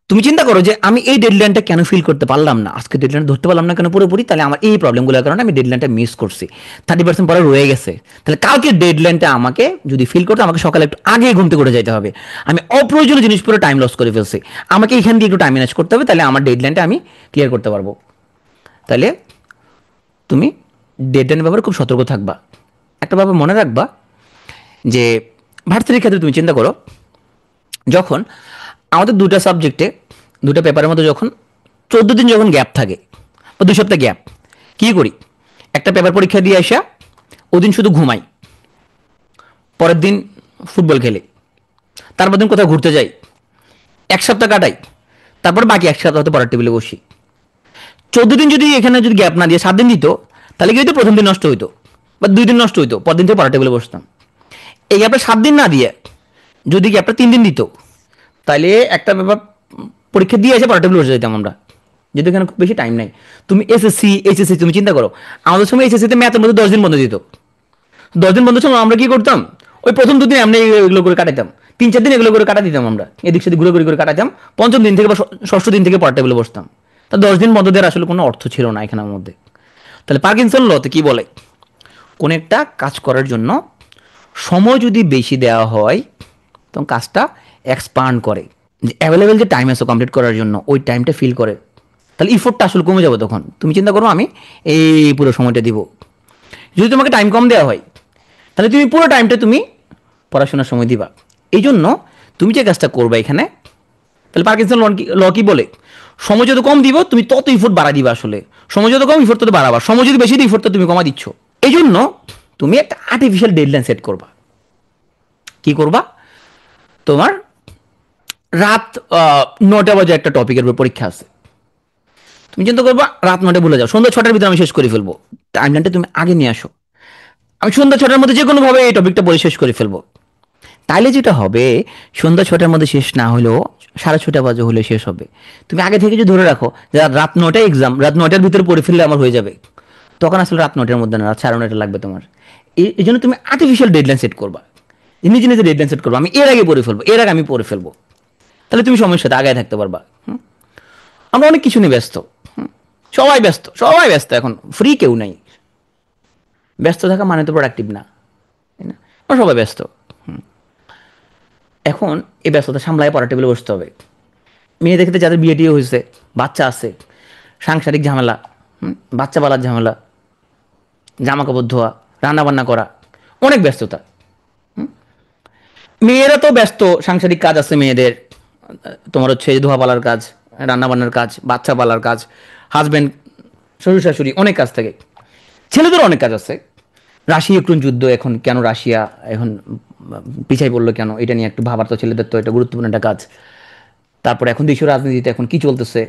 তুমি চিন্তা করো যে আমি এই ডেডলাইনটা কেন ফিল করতে পারলাম না, আজকে ডেডলাইন ধরতে পারলাম না কেন পুরোপুরি, তাহলে আমার এই প্রবলেমগুলোর কারণে আমি ডেডলাইনটা মিস করছি, 30% পরে রয়ে গেছে। তাহলে কালকে ডেডলাইনটা আমাকে যদি ফিল করতে আমাকে সকালে একটু আগে ঘুম থেকে উঠে যেতে হবে, আমি অপ্রয়োজনীয় জিনিস পুরো টাইম লস করে ফেলছি, আমাকে এখান দিয়ে একটু টাইম ম্যানেজ করতে হবে, তাহলে আমার ডেডলাইনটা আমি ক্লিয়ার করতে পারবো। তাহলে তুমি ডেডলাইনের ব্যাপারে খুব সতর্ক থাকবা। একটা ব্যাপার মনে রাখবা যে ভার্সিটির ক্ষেত্রে তুমি চিন্তা করো, যখন আমাদের 2টা সাবজেক্টে 2টা পেপারের মধ্যে যখন 14 দিন যখন গ্যাপ থাকে বা 2 সপ্তাহ গ্যাপ, কী করি, একটা পেপার পরীক্ষা দিয়ে আসা ওদিন শুধু ঘুমাই, পরের দিন ফুটবল খেলে, তারপর দিন কোথাও ঘুরতে যাই, 1 সপ্তাহ কাটাই, তারপর বাকি 1 সপ্তাহ হয়তো পরের টেবিলে বসি। 14 দিন যদি এখানে যদি গ্যাপ না দিয়ে 7 দিন দিত, তাহলে কি হইতো, প্রথম দিন নষ্ট হইতো বা 2 দিন নষ্ট হইতো, পরের দিন থেকে পরের টেবিলে বসতাম। এই গ্যাপটা 7 দিন না দিয়ে যদি গ্যাপটা 3 দিন দিত, তাহলে একটা ব্যাপার পরীক্ষা দিয়ে এসে পরের টেবিলে বসে যেতাম আমরা, যেহেতু এখানে খুব বেশি টাইম নাই। তুমি এসএসসি এইচএসসি তুমি চিন্তা করো, আমাদের সময় এইচএসসিতে ম্যাথের মধ্যে 10 দিন বন্ধ দিত। 10 দিন বন্ধ সময় আমরা কি করতাম, ওই প্রথম 2 দিন আমরা এগুলো করে কাটাতাম, 3-4 দিন এগুলো করে কাটা দিতাম আমরা, এদিক সেদিক ঘুরে ঘুরে করে কাটাতাম, পঞ্চম দিন থেকে বা ষষ্ঠ দিন থেকে পরের টেবিলে বসতাম। তা 10 দিন বন্ধ দেওয়ার আসলে কোনো অর্থ ছিল না এখানের মধ্যে। তাহলে পার্কিনসন লতে কি বলে, কোন একটা কাজ করার জন্য সময় যদি বেশি দেওয়া হয় তখন কাজটা এক্সপান্ড করে, যে অ্যাভেলেবেল যে টাইম আছে কমপ্লিট করার জন্য ওই টাইমটা ফিল করে, তাহলে ইফোর্টটা আসলে কমে যাবে। তখন তুমি চিন্তা করো আমি এই পুরো সময়টা দিব, যদি তোমাকে টাইম কম দেওয়া হয় তাহলে তুমি পুরো টাইমটা তুমি পড়াশোনার সময় দিবা। এই জন্য তুমি যে কাজটা করবে এখানে, তাহলে পার্কিনসন ল কি বলে, সময় যত কম দিব তুমি তত ইফোর্ট বাড়া দিবা, আসলে সময় যত কম ইফোর্ট তত বাড়াবা, সময় যদি বেশি দিই ইফোর্ট তুমি কমা দিচ্ছ। এই জন্য তুমি একটা আর্টিফিশিয়াল ডেডলাইন সেট করবা। কি করবা, তোমার রাত 9টা বাজে একটা টপিকের উপর পরীক্ষা আছে, তুমি চিন্তা করবা রাত 9টায় ভুলে যাও, সন্ধ্যা 6টার ভিতরে আমি শেষ করে ফেলবো, টাইমলাইনটা তুমি আগে নিয়ে আসো, আমি সন্ধ্যা 6টার মধ্যে যে কোনোভাবে এই টপিকটা পড়ে শেষ করে ফেলবো। তাইলে যেটা হবে, সন্ধ্যা 6টার মধ্যে শেষ না হলেও 6:30 বাজে হলে শেষ হবে। তুমি আগে থেকে যদি ধরে রাখো যে রাত 9টায় এক্সাম, রাত 9টার ভিতরে পড়ে ফেললে আমার হয়ে যাবে, তখন আসলে রাত 9টার মধ্যে না, রাত 9:30 লাগবে তোমার। এই জন্য তুমি আর্টিফিশিয়াল ডেডলাইন সেট করবা, নিজে নিজে ডেডলাইন সেট করবো, আমি এর আগে পড়ে ফেলবো, এর আগে আমি পড়ে ফেলবো, তাহলে তুমি সময়ের সাথে আগায় থাকতে পারবা। আমরা অনেক কিছু নিয়ে ব্যস্ত, সবাই ব্যস্ত, সবাই ব্যস্ত, এখন ফ্রি কেউ নাই। ব্যস্ত থাকা মানে তো প্রোডাক্টিভ না, তাই না? আমরা সবাই ব্যস্ত। এখন এই ব্যস্ততা সামলায় পড়ার টেবিলে বসতে হবে। মেয়ে দেখতে যাদের বিয়ে টিয়ে হয়েছে, বাচ্চা আছে, সাংসারিক ঝামেলা, বাচ্চা পালার ঝামেলা, জামা কাপড় ধোয়া, রান্নাবান্না করা, অনেক ব্যস্ততা। মেয়েরা তো ব্যস্ত, সাংসারিক কাজ আছে মেয়েদের, তোমার হচ্ছে ধোয়া পালার কাজ, রান্নাবান্নার কাজ, বাচ্চা পালার কাজ, হাজব্যান্ড, শ্বশুর শাশুড়ি, অনেক কাজ থাকে। ছেলেদেরও অনেক কাজ আছে। রাশিয়া ইউক্রেন যুদ্ধ, এখন কেন রাশিয়া এখন পিছাই পড়লো কেন, এটা নিয়ে একটু ভাবার তো ছেলেদের তো এটা গুরুত্বপূর্ণ একটা কাজ। তারপরে এখন দেশের রাজনীতিতে এখন কি চলতেছে,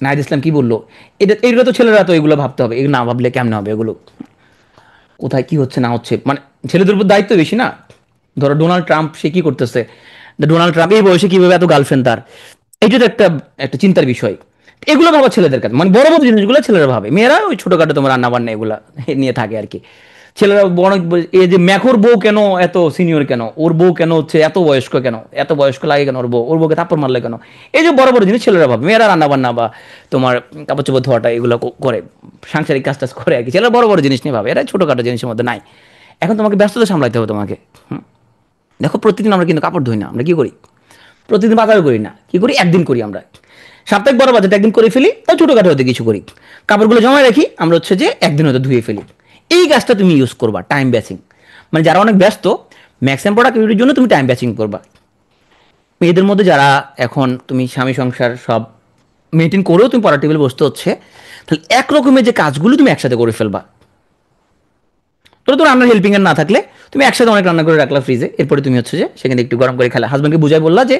নাহিদ ইসলাম কি বললো, এগুলো তো ছেলেরা তো এগুলো ভাবতে হবে, এগুলো না ভাবলে কেমন হবে, এগুলো কোথায় কি হচ্ছে না হচ্ছে, মানে ছেলেদের উপর দায়িত্ব বেশি না। ধরো ডোনাল্ড ট্রাম্প, সে কি করতেছে, ডোনাল্ড ট্রাম্প এই বয়সে কিভাবে এত গার্লফ্রেন্ড তার, এইটা তো একটা একটা চিন্তার বিষয়। এগুলো ভাবা ছেলেদের কাছে, মানে বড় বড় জিনিসগুলো ছেলেরা ভাবে, মেয়েরা ওই ছোটখাটো তোমার রান্না বান্না এগুলা নিয়ে থাকে আর কি। ছেলেরা বড় এই যে ম্যাকোর বউ কেন এত সিনিয়র, কেন ওর বউ কেন হচ্ছে এত বয়স্ক, কেন এত বয়স্ক লাগে কেন ওর বউকে থাপ্পড় মারলে কেন, এই যে বড় বড় জিনিস ছেলেরা ভাবে। মেয়েরা রান্না বান্না বা তোমার কাপড় চোপড় ধোয়াটা এগুলো করে, সাংসারিক কাজ টাজ করে আর কি। ছেলেরা বড় বড় জিনিস নিয়ে ভাবে, এরা ছোটখাটো জিনিসের মধ্যে নাই। এখন তোমাকে ব্যস্ততা সামলাইতে হবে তোমাকে। দেখো প্রতিদিন আমরা কিন্তু কাপড় ধুই না, আমরা কি করি, প্রতিদিন বাজার করি না, কি করি, একদিন করি আমরা, সাপ্তাহিক বড় বাজারটা একদিন করে ফেলি, ও ছোটোখাটো হতে কিছু করি, কাপড়গুলো জমা রাখি, আমরা হচ্ছে যে একদিন হয়তো ধুয়ে ফেলি। এই কাজটা তুমি ইউজ করবা, টাইম ব্যাচিং, মানে যারা অনেক ব্যস্ত ম্যাক্সিমাম প্রোডাক্টিভিটির জন্য তুমি টাইম ব্যাচিং করবা। মেয়েদের মধ্যে যারা এখন তুমি স্বামী সংসার সব মেনটেন করেও তুমি পড়ার টেবিল বসতে হচ্ছে, তাহলে একরকমের যে কাজগুলো তুমি একসাথে করে ফেলবা। তোর রান্নার হেল্পিং এর না থাকলে তুমি একসাথে অনেক রান্না করে রাখলা ফ্রিজে, এরপরে তুমি হচ্ছে যে সেখানে একটু গরম করে খেলা, হাজব্যান্ডকে বুঝাই বললা যে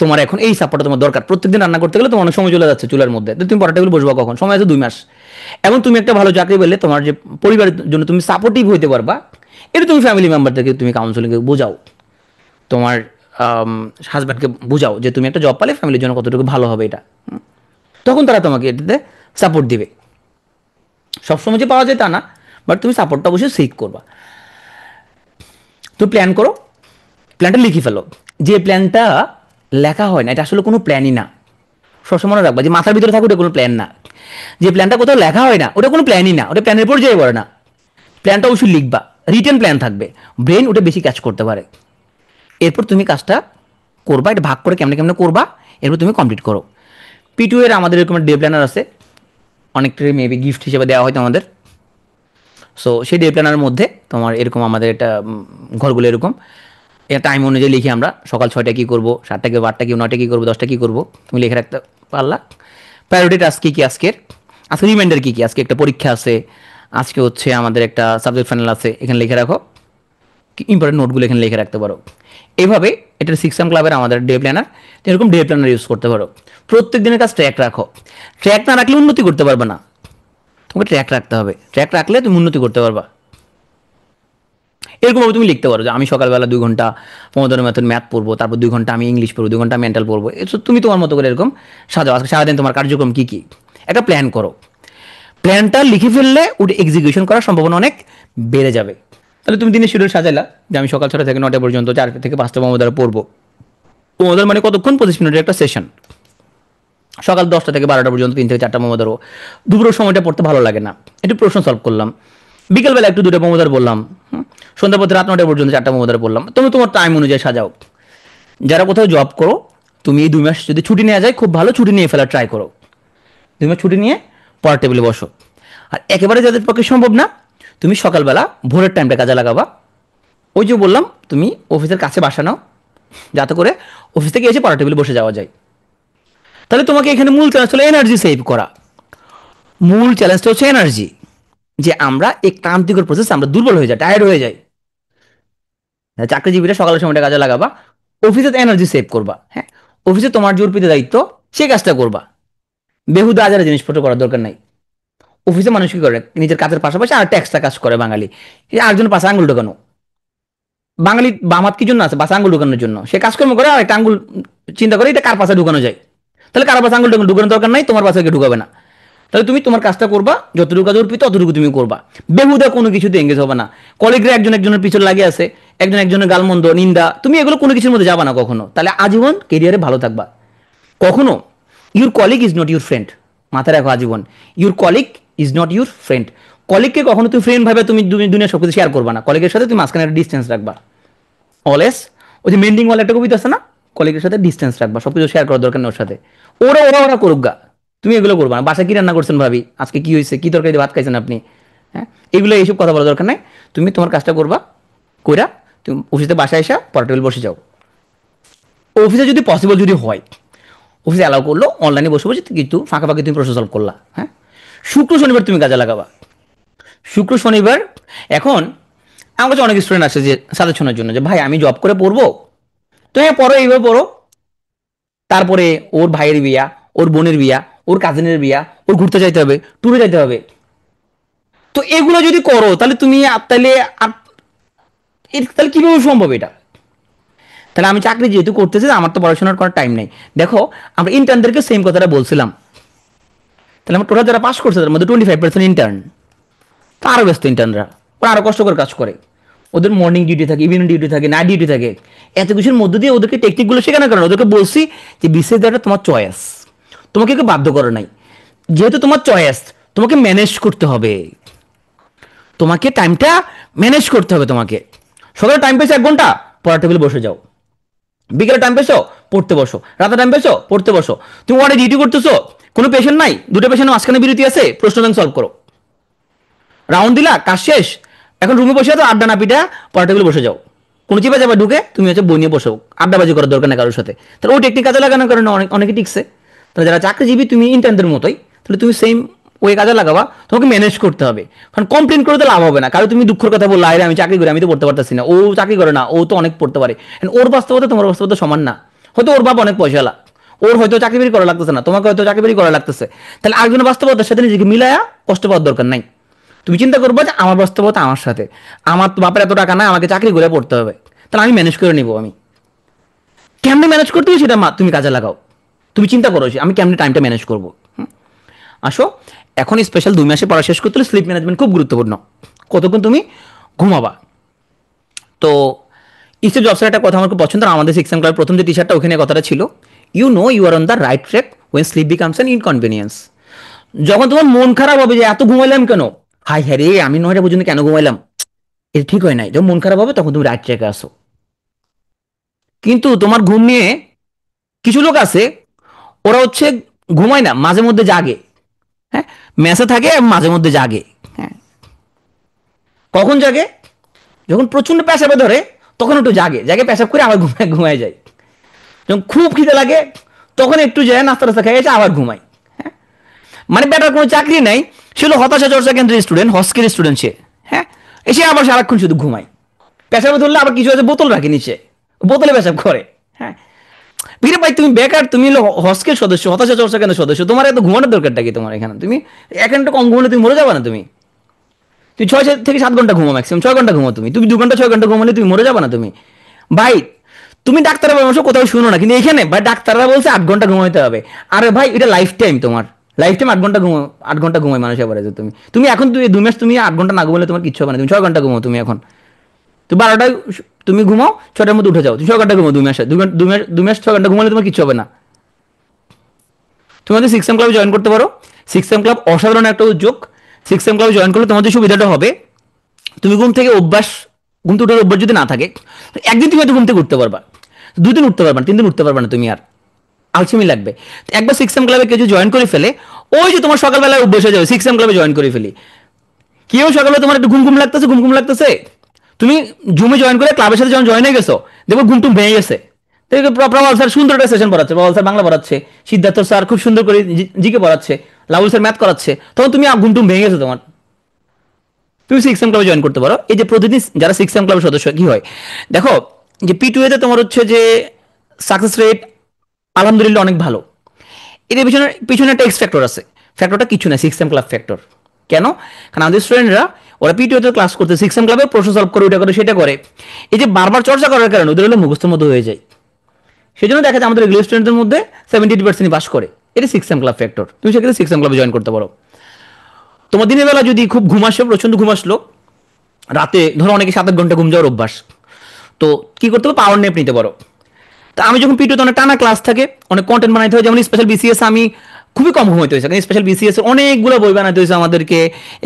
তোমার এখন এই সাপোর্টটা তোমার দরকার, প্রত্যেকদিন রান্না করতে গেলে তোমার অনেক সময় চলে যাচ্ছে চুলার মধ্যে, তো তুমি পড়ার টেবিল বসবা কখন, সময় আছে 2 মাস। এখন তুমি একটা ভালো চাকরি পেলে তোমার যে পরিবারের জন্য তুমি সাপোর্টিভ হইতে পারবা, এটা তুমি ফ্যামিলি মেম্বারদেরকে তুমি কাউন্সিলিংকে বোঝাও, তোমার হাজব্যান্ডকে বোঝাও যে তুমি একটা জব পালে ফ্যামিলির জন্য কতটুকু ভালো হবে এটা। তখন তারা তোমাকে এটাতে সাপোর্ট দিবে। সবসময় যে পাওয়া যায় তা না, বাট তুমি সাপোর্টটা অবশ্যই সিক করবা। তো প্ল্যান করো, প্ল্যানটা লিখে ফেলো। যে প্ল্যানটা লেখা হয় না এটা আসলে কোনো প্ল্যানই না, সবসময় মনে রাখবা যে মাথার ভিতরে থাকে ওটা কোনো প্ল্যান না। যে প্ল্যানটা কোথাও লেখা হয় না ওটা কোনো প্ল্যানই না, ওটা প্ল্যানের পর্যায়ে পড়ে না। প্ল্যানটা অবশ্যই লিখবা, রিটেন প্ল্যান থাকবে, ব্রেন ওটা বেশি কাজ করতে পারে। এরপর তুমি কাজটা করবা, এটা ভাগ করে কেমনে কেমনে করবা, এরপর তুমি কমপ্লিট করো। P2 এর আমাদের এরকম ডে প্ল্যানার আছে, অনেকটাই মেবি গিফট হিসেবে দেওয়া হয় তোমাদের। সো সেই ডে প্ল্যানার মধ্যে তোমার এরকম আমাদের একটা ঘরগুলো এরকম টাইম অনুযায়ী লিখি আমরা, সকাল 6টায় কী করবো, 7টা কি 8টা কি 9টা কী করবো, 10টা কী করবো, তুমি লিখে রাখতে পারলা। প্রায়োরিটি টাস্ক কী কী আজকের, আজকে রিমাইন্ডার কী কী, আজকে একটা পরীক্ষা আছে, আজকে হচ্ছে আমাদের একটা সাবজেক্ট ফাইনাল আছে, এখানে লিখে রাখো, ইম্পর্টেন্ট নোটগুলো এখানে লিখে রাখতে পারো। এভাবে এটা 6M ক্লাবের আমাদের ডে প্ল্যানার, এরকম ডে প্ল্যানার ইউজ করতে পারো। প্রত্যেক দিনের কাজ ট্র্যাক রাখো, ট্র্যাক না রাখলে উন্নতি করতে পারবে না, তোমাকে ট্র্যাক রাখতে হবে, ট্র্যাক রাখলে তুমি উন্নতি করতে পারবা। এরকমভাবে তুমি লিখতে পারো যে আমি সকালবেলা 2 ঘন্টা পমোদোরো মেথড ম্যাথ পড়বো, তারপর 2 ঘন্টা আমি ইংলিশ পড়বো, 2 ঘন্টা মেন্টাল পড়বো। তুমি তোমার মতো করে এরকম সাজাও, আজকে সারাদিন তোমার কার্যক্রম কী কী, একটা প্ল্যান করো। প্ল্যানটা লিখে ফেললে ওটা এক্সিকিউশন করার সম্ভাবনা অনেক বেড়ে যাবে। তাহলে তুমি দিনের শিডিউল সাজাইলা যে আমি সকাল 6টা থেকে 9টা পর্যন্ত 4 থেকে 5টা পমোদোরো পড়বো। পমোদোরো মানে কতক্ষণ, 25 মিনিটের একটা সেশন। সকাল 10টা থেকে 12টা পর্যন্ত 3 থেকে 4টা পমোদোরো। দুপুরের সময়টা পড়তে ভালো লাগে না, একটু প্রশ্ন সলভ করলাম, বিকেলবেলা একটু 2টা পমোদোরো বললাম, সন্ধ্যা পথে রাত 9টা পর্যন্ত 4টা পমোদোরো পড়লাম। তুমি তোমার টাইম অনুযায়ী সাজাও। যারা কোথাও জব করো, তুমি এই 2 মাস যদি ছুটি নেওয়া যায় খুব ভালো, ছুটি নিয়ে ফেলার ট্রাই করো। 2 মাস ছুটি নিয়ে পড়ার টেবিলে বসো। আর একেবারে যাদের পক্ষে সম্ভব না, তুমি সকালবেলা ভোরের টাইমটা কাজে লাগাবা। ওই যে বললাম তুমি অফিসের কাছে বাসা নাও, যাতে করে অফিস থেকে এসে পড়ার টেবিলে বসে যাওয়া যায়। তাহলে তোমাকে এখানে মূল চ্যালেঞ্জ হলো এনার্জি সেভ করা। মূল চ্যালেঞ্জটা হচ্ছে এনার্জি, যে আমরা এই ক্লান্তিকর প্রসেস আমরা দুর্বল হয়ে যাই, টায়ার্ড হয়ে যাই। চাকরিজীবীরা সকালের সময়টা কাজে লাগাবা, অফিসে এনার্জি সেভ করবা। হ্যাঁ, অফিসে তোমার যে অর্পিত দায়িত্ব সে কাজটা করবা, বেহুদা আজারে জিনিসপত্র করার দরকার নাই। অফিসে মানুষ কি করে, নিজের কাজের পাশাপাশি আর একটা এক্সট্রা কাজ করে বাঙালি, এই আরেকজন পাশে আঙুল ঢোকানো। বাঙালি বাম হাত কি জন্য আছে, পাশে আঙুল ঢোকানোর জন্য। সে কাজকর্ম করে আর একটা আঙুল চিন্তা করে এটা কার পাশে ঢুকানো যায়। তাহলে কার পাশে আঙুল ঢুকানোর দরকার নাই, তোমার পাশে ঢুকাবে না। তাহলে তুমি তোমার কাজটা করবা, যতটুকু কাজ অর্পিত ততটুকু তুমি করবা, বেহুদা কোনো কিছুতে এঙ্গেজ হবে না। কলিগরা একজন একজনের পিছনে লাগে আছে, একজন একজনের গালমন্দ নিন্দা, তুমি এগুলো কোনো কিছুর মধ্যে যাবা না কখনো। তাহলে আজীবন কেরিয়ারে ভালো থাকবা। কখনো your colleague is not your friend, মাথায় রাখো আজীবন, your colleague is not your friend. কলিগকে কখনো তুমি ফ্রেন্ড ভাবে তুমি দুনিয়ার সব কিছু শেয়ার করবা না, কলিগের সাথে তুমি মাঝখানে একটা ডিস্টেন্স রাখবা অলওয়েজ। ওই যে মেন্ডিং ওয়াল একটা কবিতা আছে না, কলিগের সাথে ডিস্টেন্স রাখবা, সব কিছু শেয়ার করার দরকার নেই ওর সাথে। ওরা ওরা ওরা করুক গা, তুমি এগুলো করবা না। বাসায় কি রান্না করছেন ভাবি, আজকে কি হয়েছে, কি তরকারি দিয়ে ভাত খাইছেন আপনি, হ্যাঁ, এগুলো এইসব কথা বলার দরকার নাই। তুমি তোমার কাজটা করবা, কইরা তুমি অফিসে বাসায় এসা পড়া টেবিল বসে যাও। অফিসে যদি পসিবল যদি হয়, অফিসে অ্যালাউ করলো অনলাইনে বসে বসে কিন্তু ফাঁকা ফাঁকি তুমি প্রশ্ন সলভ করলা। হ্যাঁ, শুক্র শনিবার তুমি কাজে লাগাবা। শুক্র শনিবার এখন আমার কাছে অনেক স্টুডেন্ট আসে যে সাজেশনের জন্য, যে ভাই আমি জব করে পড়বো, তো হ্যাঁ পড়ো, এইভাবে পড়ো। তারপরে ওর ভাইয়ের বিয়া, ওর বোনের বিয়া, ওর কাজিনের বিয়া, ওর ঘুরতে যাইতে হবে, ট্যুরে যাইতে হবে। তো এগুলো যদি করো তাহলে তুমি তাহলে তাহলে কিভাবে সম্ভব এটা? তাহলে আমি চাকরি যেহেতু করতেছি, আমার তো পড়াশোনার করার টাইম নেই। দেখো আমরা ইন্টার্নদেরকে সেম কথাটা বলছিলাম। তাহলে আমার টোটাল যারা পাস করছে তার মধ্যে 25% ইন্টার্ন। তা আরও ব্যস্ত ইন্টার্নরা, ওরা আরও কষ্ট করে কাজ করে। ওদের মর্নিং ডিউটি থাকে, ইভিনিং ডিউটি থাকে, নাইট ডিউটি থাকে। এত কিছুর মধ্য দিয়ে ওদেরকে টেকনিকগুলো শেখানোর কারণে ওদেরকে বলছি যে বিশেষ দেওয়াটা তোমার চয়েস, তোমাকে কেউ বাধ্য করে নাই। যেহেতু তোমার চয়েস, তোমাকে ম্যানেজ করতে হবে, তোমাকে টাইমটা ম্যানেজ করতে হবে। তোমাকে সকালে টাইম পেয়েছো 1 ঘন্টা, পড়ার টেবিলে বসে যাও। বিকেলে টাইম পেয়েছো, পড়তে বসো। রাতে টাইম পেয়েছো, পড়তে বসো। তুমি ওয়ার্ডে ডিউটি করতেছো, কোনো পেশেন্ট নাই, 2টা পেশেন্ট মাঝখানে বিরতি আছে, প্রশ্ন ব্যাংক সলভ করো। রাউন্ড দিলা, কাজ শেষ, এখন রুমে বসে তো আড্ডা না পিটা, পড়া টেবিলে বসে যাও। কোনো চিপা ঢুকে তুমি হচ্ছে বই নিয়ে বসো, আড্ডাবাজি করার দরকার নেই কারোর সাথে। তাহলে ওই টেকনিক কাজে লাগানোর কারণে অনেকে টিকছে। তাহলে যারা চাকরিজীবী তুমি ইন্টার্নদের মতোই, তাহলে তুমি সেম ওই কাজে লাগাবা, তোমাকে ম্যানেজ করতে হবে। কারণ কমপ্লেন করে তো লাভ হবে না, কারণ তুমি দুঃখের কথা বললে আরে আমি চাকরি করি, আমি তো পড়তে পারতেছি না, ও চাকরি করে না, ও তো অনেক পড়তে পারে। ওর বাস্তবতা তোমার বাস্তবতা সমান না। হয়তো ওর বাবা অনেক পয়সালা, ওর হয়তো চাকরি বাকরি করা লাগতেছে না, তোমাকে হয়তো চাকরি বাকরি করা লাগতেছে। তাহলে আরেকজনের বাস্তবতার সাথে নিজেকে মিলায়া কষ্ট পাওয়ার দরকার নাই। তুমি চিন্তা করবো যে আমার বাস্তবতা আমার সাথে, আমার তো বাপের এত টাকা না, আমাকে চাকরি করে পড়তে হবে, তাহলে আমি ম্যানেজ করে নিবো। আমি কেমনে ম্যানেজ করতে হবে সেটা তুমি কাজে লাগাও। তুমি চিন্তা করো যে আমি কেমনে টাইমটা ম্যানেজ করবো। আসো, এখন স্পেশাল 2 মাসে পড়া শেষ করতে হলে স্লিপ ম্যানেজমেন্ট খুব গুরুত্বপূর্ণ। কতক্ষণ তুমি ঘুমাবা। তো স্টিভ জবসের একটা কথা আমার খুব পছন্দ, আমাদের সিক্স ক্লাবের প্রথম যে টি শার্টটা ওখানে কথাটা ছিল, you know you are on the right track when sleep becomes an inconvenience. যখন তোমার মন খারাপ হবে যে এত ঘুমাইলাম কেন, হাই হ্যাঁ রে আমি 9টা পর্যন্ত কেন ঘুমাইলাম, এটা ঠিক হয় নাই। যখন মন খারাপ হবে তখন তুমি রাইট ট্র্যাকে আসো। কিন্তু তোমার ঘুম নিয়ে কিছু লোক আছে, ওরা হচ্ছে ঘুমায় না, মাঝে মধ্যে জাগে। হ্যাঁ, মেসে থাকে মাঝে মধ্যে জাগে। হ্যাঁ, কখন জাগে? যখন প্রচন্ড পেশাবে ধরে তখন একটু জাগে, জাগে পেশাব করে আবার ঘুমায় ঘুমায় যায়। যখন খুব খিদে লাগে তখন একটু যায় নাস্তা টাস্তা খেয়ে আবার ঘুমায়। হ্যাঁ, মানে বেটার কোনো চাকরি নাই, সে হলো হতাশা চর্চা কেন্দ্রের স্টুডেন্ট, হস্কের স্টুডেন্ট সে। হ্যাঁ, এসে আবার সারাক্ষণ শুধু ঘুমায়। পেশাবে ধরলে আবার কিছু আছে বোতল রাখে নিচে, বোতলে পেশাব করে। হ্যাঁ, ভিড়ে ভাই তুমি বেকার, তুমি হলো হস্কের সদস্য, হতাশা চর্চা কেন্দ্রের সদস্য, তোমার এত ঘুমানোর দরকারটা কি তোমার এখানে? তুমি এক ঘন্টা কম ঘুমালে তুমি মরে যাবে না? তুমি 6 থেকে 7 ঘন্টা ঘুমো, ম্যাক্সিমাম 6 ঘন্টা ঘুমো। তুমি 2 ঘন্টা 6 ঘন্টা ঘুমালে তুমি মরে যাবে না? ভাই তুমি ডাক্তারের পরামর্শ কোথাও শুনো না, কিন্তু এখানে ভাই ডাক্তাররা বলছে 8 ঘন্টা ঘুমাইতে হবে। আরে ভাই এটা লাইফ টাইম, তোমার লাইফ টাইম 8 ঘন্টা ঘুমো, 8 ঘন্টা ঘুমাই মানুষ এবারে। তুমি তুমি এখন তুমি 2 মাস তুমি 8 ঘন্টা না ঘুমালে তোমার কিচ্ছু হবে না। তুমি 6 ঘন্টা ঘুমো, তুমি এখন তুমি 12টায় তুমি ঘুমাও, 6টার মধ্যে উঠে যাও, তুমি 6 ঘন্টা ঘুমো 2 মাসে, 2 মাস 6 ঘন্টা ঘুমালে তোমার কিচ্ছু হবে না। তুমি আমাদের সিক্স এম ক্লাবে জয়েন করতে পারো। সিক্স এম ক্লাব অসাধারণ একটা উদ্যোগ। সিক্স এম ক্লাবে জয়েন করলে তোমাদের সুবিধাটা হবে, তুমি ঘুম থেকে অভ্যাস, ঘুম থেকে উঠার অভ্যাস যদি না থাকে, একদিন তুমি হয়তো ঘুম থেকে উঠতে পারবা, 2 দিন উঠতে পারবা না, 3 দিন উঠতে পারবা না, তুমি আর আলসেমি লাগবে। একবার সিক্স এম ক্লাবে কেউ যদি জয়েন করে ফেলে, ওই যে তোমার সকালবেলায় অভ্যাস হয়ে যাবে। সিক্স এম ক্লাবে জয়েন করে ফেলি, কেউ সকালে তোমার একটু ঘুম ঘুম লাগতেছে, ঘুম ঘুম লাগতেছে, তুমি জুমে জয়েন করে ক্লাবের সাথে যখন জয়েন হয়ে গেছো, দেখো ঘুম টুম ভেঙে গেছে। প্রবল স্যার সুন্দর একটা সেশন পড়াচ্ছে, প্রবল স্যার বাংলা পড়াচ্ছে, সিদ্ধার্থ স্যার খুব সুন্দর করে জিকে পড়াচ্ছে, লাউল স্যার ম্যাথ করাচ্ছে, তখন তুমি ঘুম টুম ভেঙে গেছো তোমার, তুমি সিক্স এম ক্লাবে জয়েন করতে পারো। এই যে প্রতিদিন যারা সিক্স এম ক্লাবের সদস্য, কি হয় দেখো, যে P2A-তে তোমার হচ্ছে যে সাকসেস রেট আলহামদুলিল্লাহ অনেক ভালো। এর পিছনে পিছনে একটা এক্স ফ্যাক্টর আছে, ফ্যাক্টরটা কিছু না, সিক্স এম ক্লাব ফ্যাক্টর। কেন? কারণ আমাদের স্টুডেন্টরা ওরা P2A-তে ক্লাস করতে সিক্স এম ক্লাবে প্রশ্ন সলভ করে, ওইটা করে সেটা করে, এই যে বারবার চর্চা করার কারণে ওদের হলে মুখস্থের মতো হয়ে যায়। সেই জন্য দেখা যায় আমাদের রেগুলার স্টুডেন্টদের মধ্যে 70-80% পাস করে। এটা সিক্স এম ক্লাব ফ্যাক্টর। তুমি সেক্ষেত্রে সিক্স এম ক্লাবে জয়েন করতে পারো। তোমার দিনের বেলা যদি খুব ঘুম আসে, প্রচন্ড ঘুম আসলো, রাতে ধরো অনেকে 7-8 ঘন্টা ঘুম যাওয়ার অভ্যাস, তো কি করতে হবে, পাওয়ার ন্যাপ নিতে পারো। তা আমি যখন P2 অনেক টানা ক্লাস থাকে, অনেক কন্টেন্ট বানাইতে হয়, যেমন স্পেশাল বিসিএস আমি খুবই কম ঘুমাইতে হয়েছে, কারণ স্পেশাল বিসিএস অনেকগুলো বই বানাইতে হয়েছে আমাদেরকে।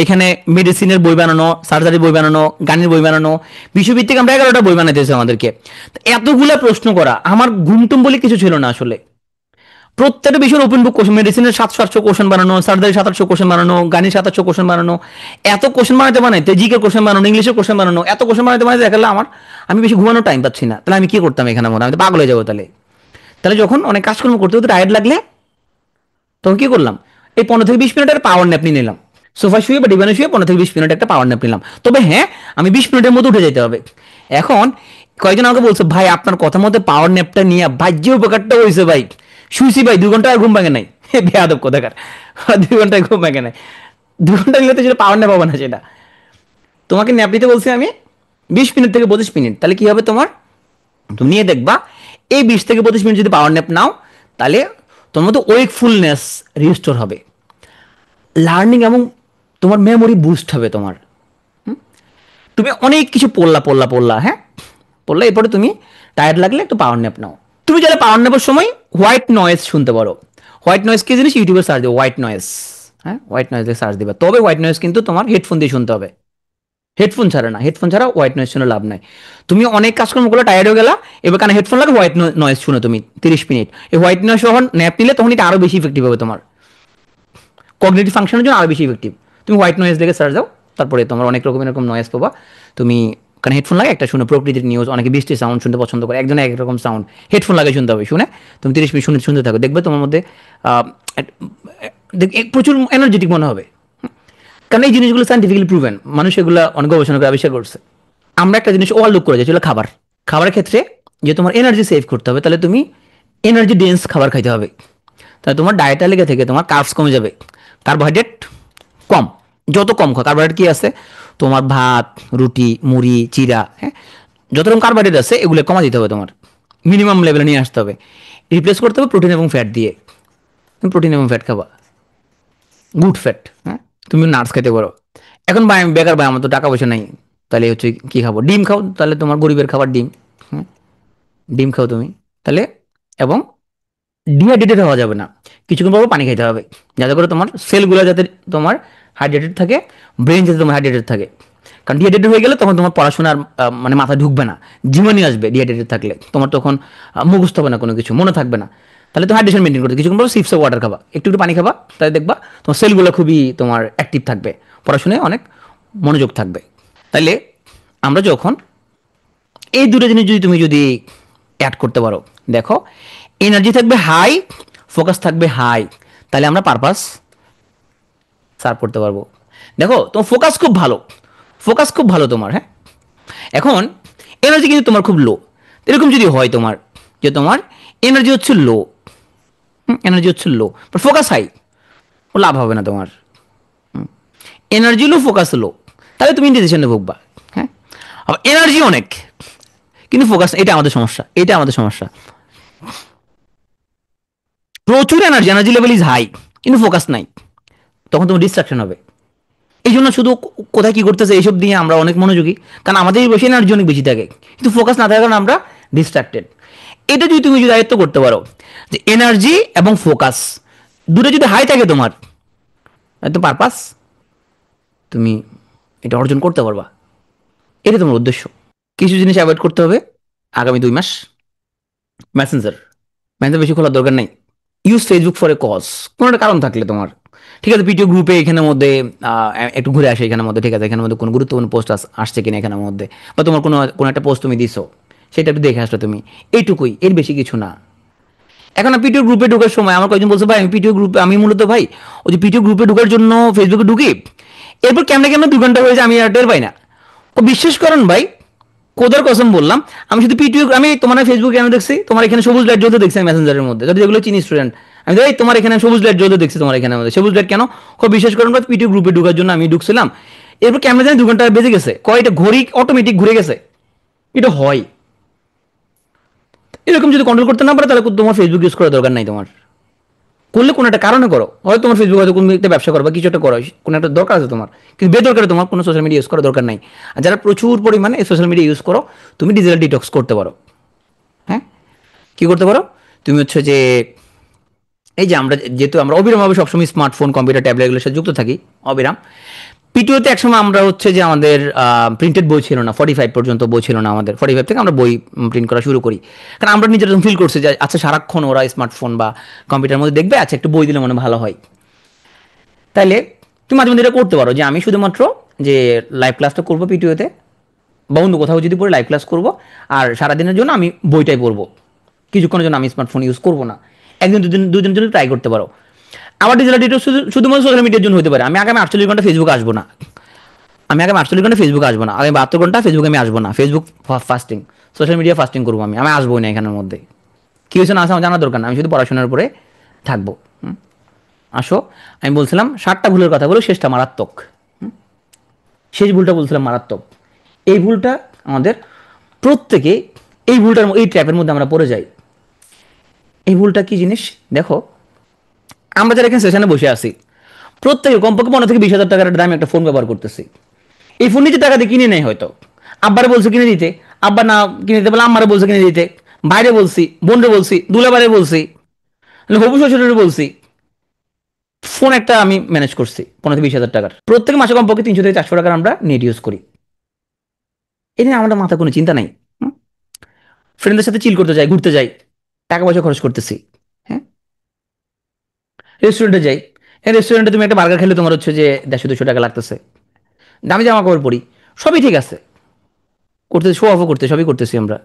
এখানে মেডিসিনের বই বানানো, সার্জারি বই বানানো, গানের বই বানানো, বিষয়ভিত্তিক আমরা 11টা বই বানাইতে হয়েছে আমাদেরকে। এতগুলো প্রশ্ন করা, আমার ঘুমটুম বলে কিছু ছিল না আসলে। প্রত্যেকটা বিষয়ের ওপেন বুক কোশ্চেন, মেডিসিনের 700-800 কোশ্চেন বানানো, সার্জারি 700-800 কোশ্চেন বানানো, গানের 700 কোশ্চেন বানানো, এত কোশ্চেন বানাইতে জিকে কোশ্চেন বানানো, ইংলিশের কোশ্চেন বানানো, এত কোশ্চেন বানাইতে দেখালে আমি বেশি ঘুমানোর টাইম পাচ্ছি না। তাহলে আমি কি করতাম এখানে? মনে আমি তো পাগল হয়ে যাবো তাহলে। তাহলে যখন অনেক কাজকর্ম করতে হতে টায়ার্ড লাগলে তখন কি করলাম, এই 15 থেকে 20 মিনিটের পাওয়ার ন্যাপ নিয়ে নিলাম। সোফা শুয়ে বা ডিভানে শুয়ে 15 থেকে 20 মিনিট একটা পাওয়ার ন্যাপ নিলাম। তবে হ্যাঁ, আমি 20 মিনিটের মধ্যে উঠে যেতে হবে। এখন কয়েকজন আমাকে বলছে, ভাই আপনার কথা মতো পাওয়ার ন্যাপটা নিয়ে ভাই যে উপকারটা হয়েছে, ভাই শুয়েছি ভাই 2 ঘন্টা আর ঘুম ভাঙে নাই। বেয়াদব কোথাকার, 2 ঘন্টায় ঘুম ভাঙে নাই। 2 ঘন্টা নিলে তো সেটা পাওয়ার ন্যাপ হবে না। সেটা তোমাকে ন্যাপ নিতে বলছি আমি 20 থেকে 25 মিনিট। তাহলে কি হবে তোমার, তুমি নিয়ে দেখবা এই 20 থেকে 25 মিনিট যদি পাওয়ার ন্যাপ নাও, তাহলে তোমার মতো ওয়েকফুলনেস রিস্টোর হবে, লার্নিং এবং তোমার মেমোরি বুস্ট হবে তোমার। তুমি অনেক কিছু পড়লা, হ্যাঁ পড়লা, এরপরে তুমি টায়ার্ড লাগলে একটু পাওয়ার ন্যাপ নাও। তুমি যারা পাওয়ার ন্যাপের সময় হোয়াইট নয়েজ শুনতে পারো। হোয়াইট নয়েজ কি জিনিস? ইউটিউবে সার্চ দেবো হোয়াইট নয়েজ। হ্যাঁ, হোয়াইট নয়েজ দিয়ে সার্চ দিবে। তবে হোয়াইট নয়েজ কিন্তু তোমার হেডফোন দিয়ে শুনতে হবে, হেডফোন ছাড়া না। হেডফোন ছাড়া হোয়াইট নয়েজ শুনে লাভ নাই। তুমি অনেক কাজকর্ম করলে টায়ার্ড হয়ে গেলা, এবার কানে হেডফোন লাগে, হোয়াইট নয়েজ শুনে তুমি 30 মিনিট। এই হোয়াইট নয়েজ যখন ন্যাপ নিলে তখন এটা আরো বেশি ইফেক্টিভ হবে, তোমার কগনিটিভ ফাংশনের জন্য আরো বেশি ইফেক্টিভ। তুমি হোয়াইট নয়েজ দেখে সার্চ দাও, তারপরে তোমার অনেক রকমের এরকম নয়েজ পাবা, তুমি কারণ হেডফোন লাগে একটা শুনে প্রকৃতির নিউজ, অনেকে বৃষ্টির সাউন্ড শুনতে পছন্দ করে, একজনে এক রকম সাউন্ড, হেডফোন লাগে শুনতে হবে, শুনে তুমি 30 মিনিট শুনে শুনতে থাকো, দেখবে তোমার মধ্যে আহ, প্রচুর এনার্জেটিক মনে হবে। কারণ এই জিনিসগুলো সাইন্টিফিক্যালি প্রুভেন, মানুষ এগুলো অনেক গবেষণা করে আবিষ্কার করছে। আমরা একটা জিনিস ওভারলুক করে যাই, সেটা খাবার। খাবারের ক্ষেত্রে যে তোমার এনার্জি সেভ করতে হবে, তাহলে তুমি এনার্জি ডেন্স খাবার খাইতে হবে। তাহলে তোমার ডায়েট তালিকা থেকে তোমার কার্বস কমে যাবে, কার্বোহাইড্রেট কম। যত কম খাও, কার্বোহাইড্রেট কি আছে, তোমার ভাত, রুটি, মুড়ি, চিরা, হ্যাঁ, যত রকম কার্বোহাইড্রেট আছে এগুলো কমা দিতে হবে তোমার, মিনিমাম লেভেলে নিয়ে আসতে হবে। রিপ্লেস করতে হবে প্রোটিন এবং ফ্যাট দিয়ে। তুমি প্রোটিন এবং ফ্যাট খাবা, গুড ফ্যাট, হ্যাঁ। তুমি নাটস খেতে পারো। এখন ভাই আমি বেকার, ভাই আমার তো টাকা পয়সা নাই, তাহলে হচ্ছে কি খাবো, ডিম খাও, তাহলে তোমার গরিবের খাবার ডিম, হ্যাঁ, ডিম খাও তুমি তাহলে। এবং ডিহাইড্রেটেড হওয়া যাবে না, কিছুক্ষণ পর পানি খেতে হবে, যাতে করে তোমার সেলগুলো যাতে তোমার হাইড্রেটেড থাকে, ব্রেন যাতে তোমার হাইড্রেটেড থাকে। কারণ ডিহাইড্রেটেড হয়ে গেলে তখন তোমার পড়াশোনার মানে মাথায় ঢুকবে না, ঝিমানি আসবে ডিহাইড্রেটেড থাকলে, তোমার তখন মুখস্থ হবে না কোনো কিছু, মনে থাকবে না। তাহলে তো হাইড্রেশন মেনটেন করতে কিছুক্ষণ পর সিপস অফ ওয়াটার খাবা, একটু একটু পানি খাবা, তাহলে দেখবা তোমার সেলগুলো খুবই তোমার অ্যাক্টিভ থাকবে, পড়াশোনায় অনেক মনোযোগ থাকবে। তাইলে আমরা যখন এই দুটো জিনিস যদি তুমি যদি অ্যাড করতে পারো, দেখো এনার্জি থাকবে হাই, ফোকাস থাকবে হাই, তাহলে আমরা পারপাস সার্ভ করতে পারবো। দেখো তোমার ফোকাস খুব ভালো, ফোকাস খুব ভালো তোমার, হ্যাঁ। এখন এনার্জি কিন্তু তোমার খুব লো, এরকম যদি হয় তোমার, যে তোমার এনার্জি হচ্ছে লো, এনার্জি হচ্ছে লো বাট ফোকাস হাই, লাভ হবে না তোমার। এনার্জি লো, ফোকাস লো, তাহলে তুমি ইন্ডিসিশনে ভুগবা, হ্যাঁ। আবার এনার্জি অনেক কিন্তু ফোকাস, এটা আমাদের সমস্যা, এটা আমাদের সমস্যা। প্রচুর energy, energy level is high কিন্তু ফোকাস নাই, তখন তোমার ডিস্ট্রাকশন হবে। এই জন্য শুধু কোথায় কি করতেছে এইসব দিয়ে আমরা অনেক মনোযোগী, কারণ আমাদের বেশি এনার্জি অনেক বেশি থাকে, কিন্তু ফোকাস না থাকার কারণে আমরা ডিস্ট্রাক্টেড। এটা যদি তুমি যদি আয়ত্ত করতে পারো, যে এনার্জি এবং ফোকাস দুটো যদি হাই থাকে তোমার, তো পারপাস তুমি এটা অর্জন করতে পারবা, এটা তোমার উদ্দেশ্য। কিছু জিনিস অ্যাভয়েড করতে হবে আগামী 2 মাস। মেসেঞ্জার, মেসেঞ্জার বেশি খোলার দরকার নেই। Use Facebook for a cause, কোনো একটা কারণ থাকলে তোমার, ঠিক আছে, পিটিও গ্রুপে এখানের মধ্যে একটু ঘুরে আসে এখানের মধ্যে, ঠিক আছে, এখানের মধ্যে কোনো গুরুত্বপূর্ণ পোস্ট আসছে কিনা এখানের মধ্যে, বা তোমার কোনো কোনো একটা পোস্ট তুমি দিছো, সেটা একটু দেখে আসলে তুমি, এইটুকুই, এর বেশি কিছু না। এখন পিটিও গ্রুপে ঢোকার সময় আমার কয়েকজন বলছে, ভাই আমি পিটিও গ্রুপে, আমি মূলত ভাই ওই যে পিটিও গ্রুপে ঢোকার জন্য ফেসবুকে ঢুকি, এরপর কেমনে কেমন 2 ঘন্টা হয়ে যায় আমি আর টের পাই না। ও বিশ্বাস করেন ভাই, কোদার কসম বললাম, আমি শুধু পিটিও, আমি তোমার ফেসবুকে কেন দেখছি, তোমার এখানে সবুজ লাইট জ্বলতে দেখছি আমি মেসেঞ্জারের মধ্যে, যদি যেগুলো চিনি স্টুডেন্ট, আমি তো এই তোমার এখানে সবুজ লাইট জ্বলতে দেখছি, তোমার এখানে মধ্যে সবুজ লাইট কেন, খুব বিশ্বাস করেন ভাই, পিটিও গ্রুপে ঢোকার জন্য আমি ঢুকছিলাম, এরপর কেমন জানি 2 ঘন্টা বেজে গেছে, কয়টা ঘড়ি অটোমেটিক ঘুরে গেছে। এটা হয়, এরকম যদি কন্ট্রোল করতে না পারে, তাহলে তোমার ফেসবুক ইউজ করার দরকার নাই তোমার। করলে কোনো একটা কারণে করো, হয়তো তোমার ফেসবুক হয়তো কোনো একটা ব্যবসা করো বা কিছু একটা করো, কোনো একটা দরকার আছে তোমার, কিন্তু বেদরকারে তোমার কোনো সোশ্যাল মিডিয়া ইউজ করার দরকার নাই। আর যারা প্রচুর পরিমাণে সোশ্যাল মিডিয়া ইউজ করো, তুমি ডিজিটাল ডিটক্স করতে পারো, হ্যাঁ। কি করতে পারো, তুমি হচ্ছে যে এই যে আমরা যেহেতু আমরা অবিরামভাবে সবসময় স্মার্টফোন, কম্পিউটার, ট্যাবলেট এগুলোর সাথে যুক্ত থাকি অবিরাম। পিটিওতে একসময় আমরা হচ্ছে যে আমাদের প্রিন্টেড বই ছিল না, 45 পর্যন্ত বই ছিল না আমাদের, 45 থেকে আমরা বই প্রিন্ট করা শুরু করি, কারণ আমরা নিজেরা ফিল করছি যে আচ্ছা সারাক্ষণ ওরা স্মার্টফোন বা কম্পিউটারের মধ্যে দেখবে, আচ্ছা একটু বই দিলে মনে ভালো হয়। তাইলে তুমি মাঝে মধ্যে এটা করতে পারো, যে আমি শুধুমাত্র যে লাইভ ক্লাসটা করবো পিটিওতে, বা অন্য কোথাও যদি পড়ে লাইভ ক্লাস করবো, আর সারাদিনের জন্য আমি বইটাই পড়বো, কিছুক্ষণের জন্য আমি স্মার্টফোন ইউজ করবো না। একদিন দুদিন, 2 দিনের জন্য ট্রাই করতে পারো। আমার ডিজিটাল ডিটক্স শুধুমাত্র সোশ্যাল মিডিয়ার জন্য হতে পারে, আমি আগামী 48 ঘন্টা ফেসবুকে আসবো না, আমি আগামী 48 ঘন্টা ফেসবুকে আসবো না, আগামী 72 ঘন্টা ফেসবুকে আমি আসবো না, Facebook fasting, social media fasting করবো আমি, আমি আসবোই না এখানের মধ্যে। কি হয়েছে না আসা আমার জানার দরকার না, আমি শুধু পড়াশোনার উপরে থাকবো। আসো, আমি বলছিলাম 7টা ভুলের কথা বলো, শেষটা মারাত্মক। শেষ ভুলটা বলছিলাম মারাত্মক। এই ভুলটা আমাদের প্রত্যেকে, এই ভুলটার, এই ট্র্যাপের মধ্যে আমরা পড়ে যাই। এই ভুলটা কি জিনিস দেখো, আমরা যারা এখানে সেশনে বসে আছি, প্রত্যেকে কমপক্ষে 15 থেকে 20 হাজার টাকার দামে একটা ফোন ব্যবহার করতেছি। এই ফোন নিজে টাকা দিয়ে কিনে নেয় হয়তো, আব্বারে বলছে কিনে দিতে, আব্বা না কিনে দিতে বলে আম্মারে বলছে কিনে দিতে, বাইরে বলছি, বোনরে বলছি, দুলাবারে বলছি, হবু শ্বশুরের বলছি, ফোন একটা আমি ম্যানেজ করছি 15 থেকে 20 হাজার টাকার, প্রত্যেক মাসে কমপক্ষে 300 থেকে 400 টাকার আমরা নেট ইউজ করি। এই নিয়ে আমাদের মাথা কোনো চিন্তা নাই। ফ্রেন্ডদের সাথে চিল করতে যাই, ঘুরতে যাই, টাকা পয়সা খরচ করতেছি, হ্যাঁ। রেস্টুরেন্টে যাই, এই রেস্টুরেন্টে তুমি একটা বার্গার খেলে তোমার হচ্ছে যে 150-200 টাকা লাগতেছে, দামি জামা কাপড় পরি, সবই ঠিক আছে, করতে, শো অফও করতে, সবই করতেছি আমরা।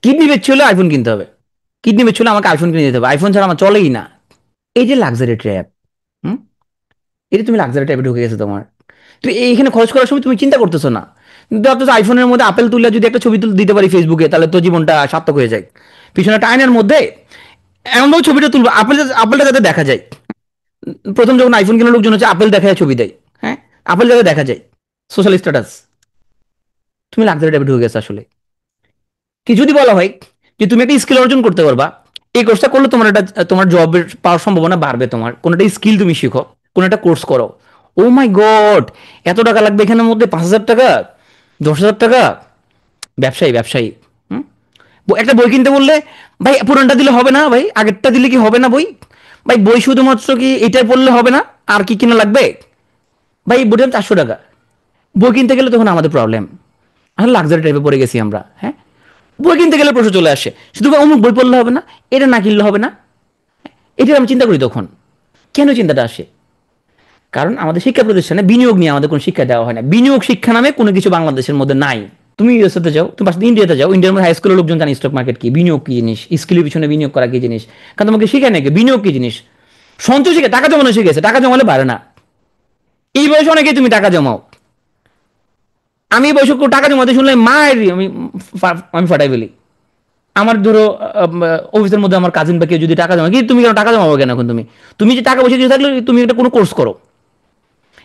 কিডনি বেচছি হলে আইফোন কিনতে হবে, কিডনি বেচছি হলে আমাকে আইফোন কিনে দিতে হবে, আইফোন ছাড়া আমার চলেই না। এই যে লাক্সারি ট্র্যাপ, হুম, এটা তুমি লাক্সারি ট্র্যাপে ঢুকে গেছো তোমার। তুমি এইখানে খরচ করার সময় তুমি চিন্তা করতেছো না, কিন্তু ভাবতেছো আইফোনের মধ্যে আপেল তুলে যদি একটা ছবি তুলে দিতে পারি ফেসবুকে, তাহলে তো জীবনটা সার্থক হয়ে যায়। পিছনে একটা আয়নার মধ্যে এমনভাবে ছবিটা তুলবো আপেল, আপেলটা যাতে দেখা যায়। প্রথম যখন আইফোন কেনার লোকজন হচ্ছে আপেল দেখায় ছবি দেয়, হ্যাঁ, আপেল যাতে দেখা যায়, সোশ্যাল স্ট্যাটাস। তুমি লাক্সারি ট্র্যাপে ঢুকে গেছো আসলে। কি যদি বলা হয় যে তুমি একটা স্কিল অর্জন করতে পারবা, এই কোর্সটা করলে তোমার একটা, তোমার জবের পাওয়ার সম্ভাবনা বাড়বে, তোমার কোনো একটা স্কিল তুমি শিখো, কোনো একটা কোর্স করো, ও মাই গড, এত টাকা লাগবে এখানের মধ্যে, 5,000 টাকা, 10,000 টাকা। ব্যবসায়ী, ব্যবসায়ী। হুম, একটা বই কিনতে বললে, ভাই পুরানটা দিলে হবে না ভাই, আগেরটা দিলে কি হবে না বই? ভাই বই শুধুমাত্র কি এটাই পড়লে হবে না, আর কি কিনা লাগবে? ভাই বইটার 400 টাকা। বই কিনতে গেলে তখন আমাদের প্রবলেম, আসলে লাক্সারি টাইপে পড়ে গেছি আমরা, হ্যাঁ। বই কিনতে গেলে প্রশ্ন চলে আসে, শুধু অমুক বই পড়লে হবে না, এটা না কিনলে হবে না। এটা আমি চিন্তা করি তখন, কেন চিন্তাটা আসে? কারণ আমাদের শিক্ষা প্রতিষ্ঠানে বিনিয়োগ নিয়ে আমাদের কোনো শিক্ষা দেওয়া হয় না, বিনিয়োগ শিক্ষা নামে কোনো কিছু বাংলাদেশের মধ্যে নাই। তুমি ইউএসএতে যাও, তুমি পাশে ইন্ডিয়াতে যাও, ইন্ডিয়ার মধ্যে হাই স্কুলের লোকজন জানে স্টক মার্কেট কি, বিনিয়োগ কি জিনিস, স্কিলের পিছনে বিনিয়োগ করা কি জিনিস। কারণ তোমাকে শিখায় নাকি বিনিয়োগ কি জিনিস, সঞ্চয় শিখে, টাকা জমানো শিখেছে, টাকা জমালে পারে না। এই বয়সে অনেকে তুমি টাকা জমাও, আমি এই বয়সে টাকা জমাতে শুনলে মায়ের আমি, আমি ফাটাই বলি। আমার ধরো অফিসের মধ্যে আমার কাজিন বা কেউ যদি টাকা জমা, কি তুমি কেন টাকা জমাবো কেন এখন? তুমি তুমি যে টাকা পয়সা দিয়ে থাকলে তুমি একটা কোনো কোর্স করো,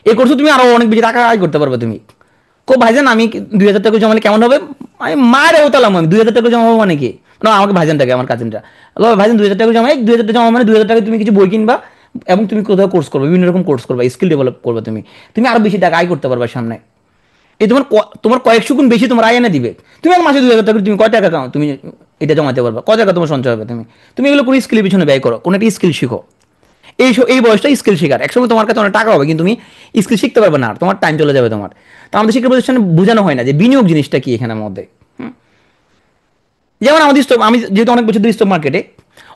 এই কোর্সে তুমি আরো অনেক বেশি টাকা আয় করতে পারবে তুমি। কো ভাইজান আমি 2,000 টাকা জমালে কেমন হবে? আমি মারে হতালাম, আমি 2,000 টাকা জমাবো মানে কি? না আমাকে ভাইজানটাকে, আমার কাজিনটা, ভাইজান 2,000 টাকা জমাই, 2,000 টাকা জমা মানে 2,000 টাকা তুমি কিছু বই কিনবা, এবং তুমি কোথাও কোর্স করবে, বিভিন্ন রকম কোর্স করবা, স্কিল ডেভেলপ করবে, তুমি তুমি আরো বেশি টাকা আয় করতে পারবে সামনে। এই তোমার তোমার কয়েকশো গুণ বেশি তোমার আয় এনে দিবে। তুমি এক মাসে 2,000 টাকা তুমি কয় টাকা কামাও, তুমি এটা জমাতে পারবে, কয় টাকা তোমার সঞ্চয় হবে? তুমি তুমি এগুলো কোনো স্কিলের পিছনে ব্যয় করো, কোনো একটা স্কিল শিখো। এই বয়সটা স্কিল শেখার, একসময় তোমার কাছে অনেক টাকা হবে কিন্তু তুমি স্কিল শিখতে পারবে না, আর তোমার টাইম চলে যাবে তোমার। তো আমাদের শিক্ষা প্রতিষ্ঠানে বোঝানো হয় না যে বিনিয়োগ জিনিসটা কি এখানের মধ্যে। যেমন আমাদের স্টক, আমি যেহেতু অনেক বছর ধরে স্টক মার্কেটে,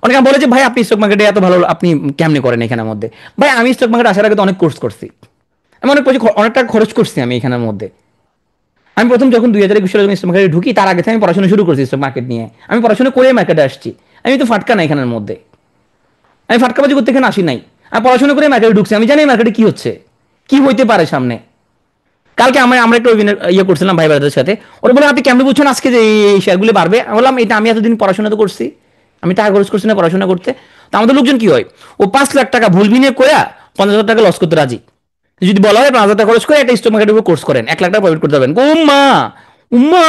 অনেকে বলে যে ভাই আপনি স্টক মার্কেটে এত ভালো, আপনি কেমনে করেন এখানের মধ্যে? ভাই আমি স্টক মার্কেট আসার আগে তো অনেক কোর্স করছি, আমি অনেক পয়সা, অনেক টাকা খরচ করছি আমি এখানের মধ্যে। আমি প্রথম যখন 2021 সালে স্টক মার্কেটে ঢুকি, তার আগে থেকে আমি পড়াশোনা শুরু করছি স্টক মার্কেট নিয়ে, আমি পড়াশোনা করে মার্কেটে আসছি। আমি তো ফাটকা না এখানের মধ্যে, আমি ফাটকাবাজি করতে এখানে আসি নাই, আমি পড়াশোনা করে মার্কেটে ঢুকছি, আমি জানি মার্কেটে কি হচ্ছে, কি হইতে পারে সামনে। কালকে আমরা আমরা একটা ওয়েবিনার ইয়ে করছিলাম ভাই ব্রাদারের সাথে, ওরা বলে আপনি কেমন বুঝছেন আজকে যে এই শেয়ারগুলো বাড়বে? আমি বললাম এটা আমি এতদিন পড়াশোনা তো করছি, আমি টাকা খরচ করছি না পড়াশোনা করতে। তো আমাদের লোকজন কি হয়, ও 5 লাখ টাকা ভুল বিনিয়োগ করে 50,000 টাকা লস করতে রাজি। যদি বলা হয় 5,000 টাকা খরচ করে একটা স্টক মার্কেটের উপর কোর্স করেন, 1 লাখ টাকা প্রফিট করতে পারবেন, উম্মা উম্মা,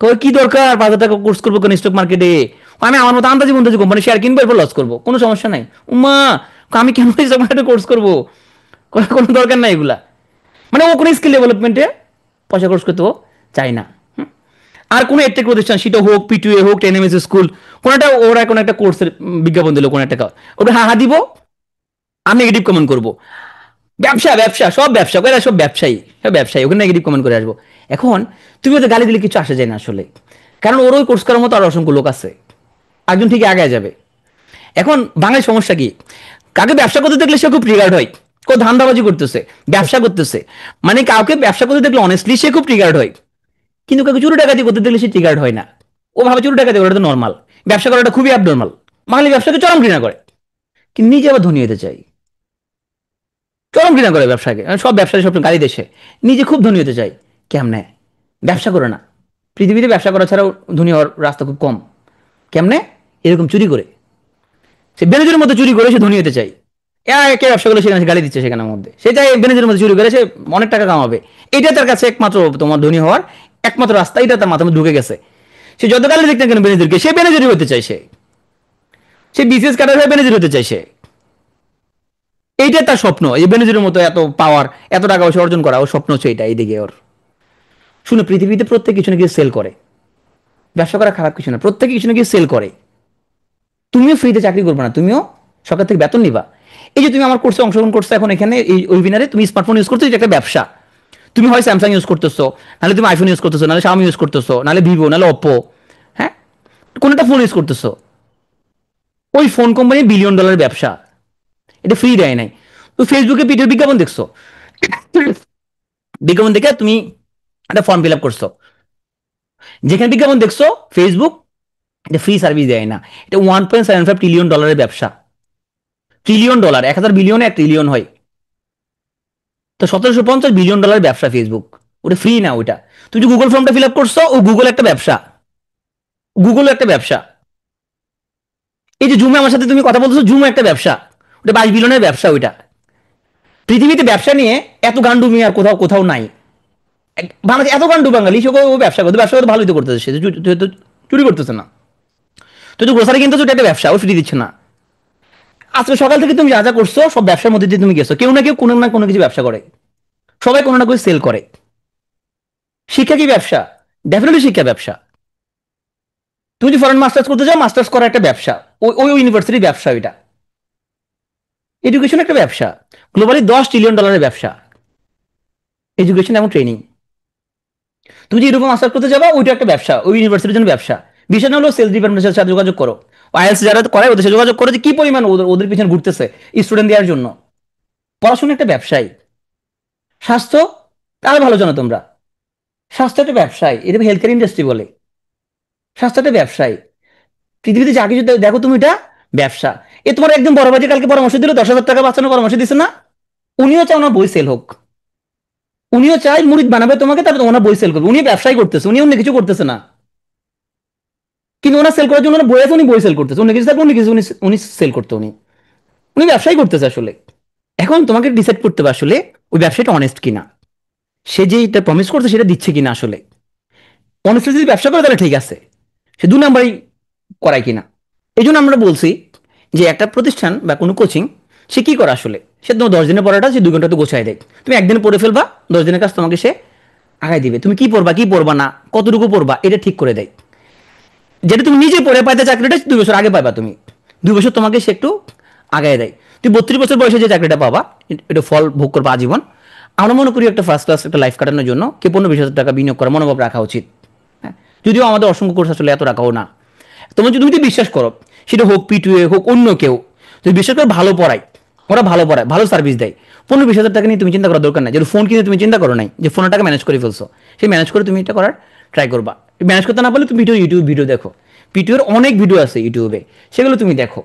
কই কি দরকার 5,000 টাকা কোর্স করবো কেন স্টক মার্কেটে? আমি আমার মতো আন্দাজি বন্ধু কোম্পানি শেয়ার কিনবো, এরপর লস করবো, কোনো সমস্যা নাই। উম্মা, আমি কেন স্টক মার্কেটে কোর্স করবো? কোনো দরকার নাই এগুলা। মানে ও কোনো স্কিল ডেভেলপমেন্টে পয়সা খরচ করতে চাই না। আর কোনো একটা প্রতিষ্ঠান, সেটা হোক পিটুএ হোক, টেনএমএস স্কুল, কোনো একটা ওরা কোনো একটা কোর্সের বিজ্ঞাপন দিল, কোনো একটা ওটা হা হা দিব, আমি নেগেটিভ কমেন্ট করবো। ব্যবসা, ব্যবসা, সব ব্যবসা, এরা সব ব্যবসায়ী, সব ব্যবসায়ী, ওখানে নেগেটিভ কমেন্ট করে আসবো। এখন তুমি ওদের গালি দিলে কিছু আসে যায় না আসলে, কারণ ওর ওই কোর্স করার মতো আর অসংখ্য লোক আছে, একজন ঠিক আগে যাবে। এখন বাংলায় সমস্যা কি, কাকে ব্যবসা করতে দেখলে সে খুব ট্রিগার্ড হয়, কেউ ধান্দাবাজি করতেছে, ব্যবসা করতেছে, মানে কাউকে ব্যবসা করতে দেখলে অনেস্টলি সে খুব ট্রিগার্ড হয়, কিন্তু কাউকে চুরি ডাকাতি করতে দেখলে সে ট্রিগার্ড হয় না। ও ভাবে চুরি ডাকাতি করাটা তো নর্মাল, ব্যবসা করাটা খুবই অ্যাবনর্মাল। বাঙালি ব্যবসাকে চরম ঘৃণা করে, কিন্তু নিজে আবার ধনী হতে চাই, চরম ঘৃণা করে ব্যবসাকে, সব ব্যবসায়ী সব গালি দেশে, নিজে খুব ধনী হতে চাই। কেমনে? ব্যবসা করে না, পৃথিবীতে ব্যবসা করা ছাড়াও ধনী হওয়ার রাস্তা খুব কম। কেমনে? এরকম চুরি করে, সে বেনজুরের মধ্যে চুরি করে সে ধনী হতে চাই। কে ব্যবসা করলে সেখানে গালি দিচ্ছে, সেখানের মধ্যে সে চাই বেনজুরের মধ্যে চুরি করে সে অনেক টাকা কামাবে, এটা তার কাছে একমাত্র তোমার ধনী হওয়ার একমাত্র রাস্তা, এটা তার মাথায় ঢুকে গেছে। সে যত গালি দেখতে কেন বেনজুরকে, সে বেনজুরি হতে চাইছে, সে বিসিএস কাটার হয়ে বেনজুরি হতে চাইছে, এইটা তার স্বপ্ন, এই বেনজুরের মতো এত পাওয়ার, এত টাকা পয়সা অর্জন করা, ওর স্বপ্ন হচ্ছে এটা। এইদিকে ওর, শুনো পৃথিবীতে প্রত্যেক কিছু নাকি সেল করে, ব্যবসা করা খারাপ কিছু না, প্রত্যেকে কিছু নাকি সেল করে। তুমিও ফ্রিতে চাকরি করবে না, তুমিও সরকার থেকে বেতন নিবা। এই যে তুমি আমার কোর্সে অংশগ্রহণ করছো এখন এখানে এই ওয়েবিনারে, তুমি স্মার্টফোন ইউজ করছো, এটা একটা ব্যবসা। তুমি হয় স্যামসাং ইউজ করতেছো, নাহলে তুমি আইফোন ইউজ করতেছো, নাহলে শাওমি ইউজ করতেছো, নাহলে ভিভো, নাহলে ওপ্পো, হ্যাঁ, কোন একটা ফোন ইউজ করতেছো। ওই ফোন কোম্পানি $1 বিলিয়ন ব্যবসা, এটা ফ্রি দেয় নাই। তো ফেসবুকে পিঠের বিজ্ঞাপন দেখছো, বিজ্ঞাপন দেখে তুমি একটা ফর্ম ফিল আপ করছো, যেখানে বিজ্ঞাপন দেখছো ফেসবুক এটা ফ্রি সার্ভিস দেয় না, এটা $1.75 ট্রিলিয়ন ব্যবসা। $1 ট্রিলিয়ন, 1000 বিলিয়নে 1 ট্রিলিয়ন হয়, তো $1750 বিলিয়ন ব্যবসা ফেসবুক। ওটা ফ্রি না ওটা। তুমি যে গুগল ফর্মটা ফিল আপ করছো, ও গুগল একটা ব্যবসা, গুগল একটা ব্যবসা। এই যে জুমে আমার সাথে তুমি কথা বলছো, জুম একটা ব্যবসা, ওটা 22 বিলিয়নের ব্যবসা ওইটা। পৃথিবীতে ব্যবসা নিয়ে এত গান্ডু মেয়ে আর কোথাও কোথাও নাই। বাংলাদেশ এত গান্ডু বাঙালি, সে ও ব্যবসা করতে, ব্যবসা করতে ভালোই তো করতেছে, সে তো চুরি করতেছে না। তো যে গ্রোসারি কিনতেছো এটা একটা ব্যবসা, ও ফ্রি দিচ্ছে না। আজকে সকাল থেকে তুমি যা যা করছো সব ব্যবসার মধ্যে দিয়ে তুমি গেছো, কেউ না কেউ কোনো না কোনো কিছু ব্যবসা করে, সবাই কোনো না কোনো সেল করে। শিক্ষা কি ব্যবসা? ডেফিনেটলি শিক্ষা ব্যবসা। তুমি যদি ফরেন মাস্টার্স করতে যাও, মাস্টার্স করা একটা ব্যবসা, ওই ওই ইউনিভার্সিটির ব্যবসা ওইটা। এডুকেশন একটা ব্যবসা, গ্লোবালি $10 ট্রিলিয়ন ব্যবসা, এডুকেশন এবং ট্রেনিং। তুমি যে ইউরোপে মাস্টার্স করতে যাবা, ওইটা একটা ব্যবসা, ওই ইউনিভার্সিটির জন্য ব্যবসা। বিষয় না হলো সেলস ডিপার্টমেন্টের সাথে যোগাযোগ করো, আইএলস যারা করে ওদের সাথে যোগাযোগ করো, যে কি পরিমাণ ওদের ওদের পিছনে ঘুরতেছে স্টুডেন্ট দেওয়ার জন্য। পড়াশোনা একটা ব্যবসায়ী। স্বাস্থ্য আরো ভালো জানো তোমরা, স্বাস্থ্য একটা ব্যবসায়ী, এটা হেলথ কেয়ার ইন্ডাস্ট্রি বলে। স্বাস্থ্য একটা ব্যবসায়ী। পৃথিবীতে যা কিছু দেখো তুমি, এটা ব্যবসা। এ তোমার একদম বড় ভাই কালকে পরামর্শ দিল, 10,000 টাকা বাঁচানোর পরামর্শ দিচ্ছে না? উনিও চায় ওনার বই সেল হোক, উনিও চায় মুরিদ বানাবে তোমাকে, তারপর ওনার বই সেল করবে। উনি ব্যবসায় করতেছে, উনি অন্য কিছু করতেছে না। কিন্তু ওনার সেল করার জন্য ওনার বই আছে, উনি বই সেল করতেছে, অন্য কিছু থাকবে অন্য কিছু উনি উনি সেল করতে, উনি উনি ব্যবসায় করতেছে আসলে। এখন তোমাকে ডিসাইড করতে হবে আসলে ওই ব্যবসাটা অনেস্ট কিনা, সে যেটা প্রমিস করছে সেটা দিচ্ছে কিনা। আসলে অনেস্টলি যদি ব্যবসা করে তাহলে ঠিক আছে, সে 2 নাম্বারই করায় কিনা। এই জন্য আমরা বলছি যে একটা প্রতিষ্ঠান বা কোনো কোচিং, সে কি করে আসলে, সে তোমার 10 দিনের পড়াটা সে 2 ঘন্টা তো গোছায় দেয়। তুমি একদিন পড়ে ফেলবা, 10 দিনের কাজ তোমাকে সে আগায় দিবে। তুমি কি পড়বা কি পড়বা না, কতটুকু পড়বা, এটা ঠিক করে দেয়। যেটা তুমি নিজে পড়ে পাইতে চাকরিটা 2 বছর আগে পাবা তুমি, 2 বছর তোমাকে সে একটু আগায় দেয়। তুমি 32 বছর বয়সে যে চাকরিটা পাবা, এটা ফল ভোগ করবা আজীবন। আমরা মনে করি একটা ফার্স্ট ক্লাস একটা লাইফ কাটানোর জন্য কে 15-20 হাজার টাকা বিনিয়োগ করার মনোভাব রাখা উচিত। হ্যাঁ, যদিও আমাদের অসংখ্য কোর্স আসলে এত রাখাও না। তোমার যদি তুমি বিশ্বাস করো, সেটা হোক পিটুএ হোক অন্য কেউ, যদি বিশ্বাস করো ভালো পড়ায়, ওরা ভালো পড়ায়, ভালো সার্ভিস দেয়, 15-20 হাজার টাকা নিয়ে তুমি চিন্তা করার দরকার নাই। যদি ফোন কিনে তুমি চিন্তা করো নাই যে ফোনের টাকা ম্যানেজ করে ফেলছো, সেই ম্যানেজ করে তুমি এটা করার ট্রাই করবা। ম্যানেজ করতে না পারলে তুমি ইউটিউব ভিডিও দেখো, পিটুয়ের অনেক ভিডিও আছে ইউটিউবে, সেগুলো তুমি দেখো।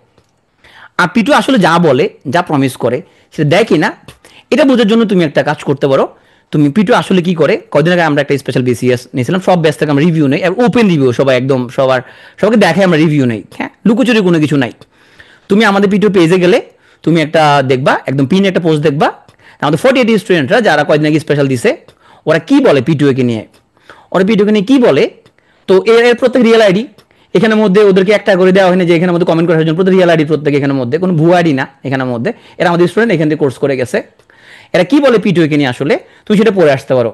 আর পিটু আসলে যা বলে, যা প্রমিস করে, সেটা দেয় কি না, এটা বোঝার জন্য তুমি একটা কাজ করতে পারো। তুমি পিটু আসলে কি করে, কদিন আগে আমরা একটা স্পেশাল বিসিএস নিয়েছিলাম, সব ব্যাচ থেকে আমরা রিভিউ নেই, ওপেন রিভিউ, সবাই একদম সবার সবাইকে দেখায় আমরা রিভিউ নেই। হ্যাঁ, লুকোচুরি কোনো কিছু নাই। তুমি আমাদের পিটু পেজে গেলে তুমি একটা দেখবা, একদম পিন একটা পোস্ট দেখবা, আমাদের 48 স্টুডেন্টরা যারা কয়েকদিন আগে স্পেশাল দিছে, ওরা কি বলে পিটুএকে নিয়ে, ওরা পিটুকে নিয়ে কি বলে। তো এর প্রত্যেক রিয়েল আইডি এখানের মধ্যে ওদেরকে একটা করে দেওয়া হয়নি যে এখানের মধ্যে কমেন্ট করার জন্য, প্রত্যেক রিয়েল আইডি প্রত্যেক এখানের মধ্যে, কোনো ভুয়া আইডি না এখানের মধ্যে। এরা আমাদের স্টুডেন্ট, এখান থেকে কোর্স করে গেছে। এরা কি বলে পিটুএকে নিয়ে আসলে তুমি সেটা পড়ে আসতে পারো।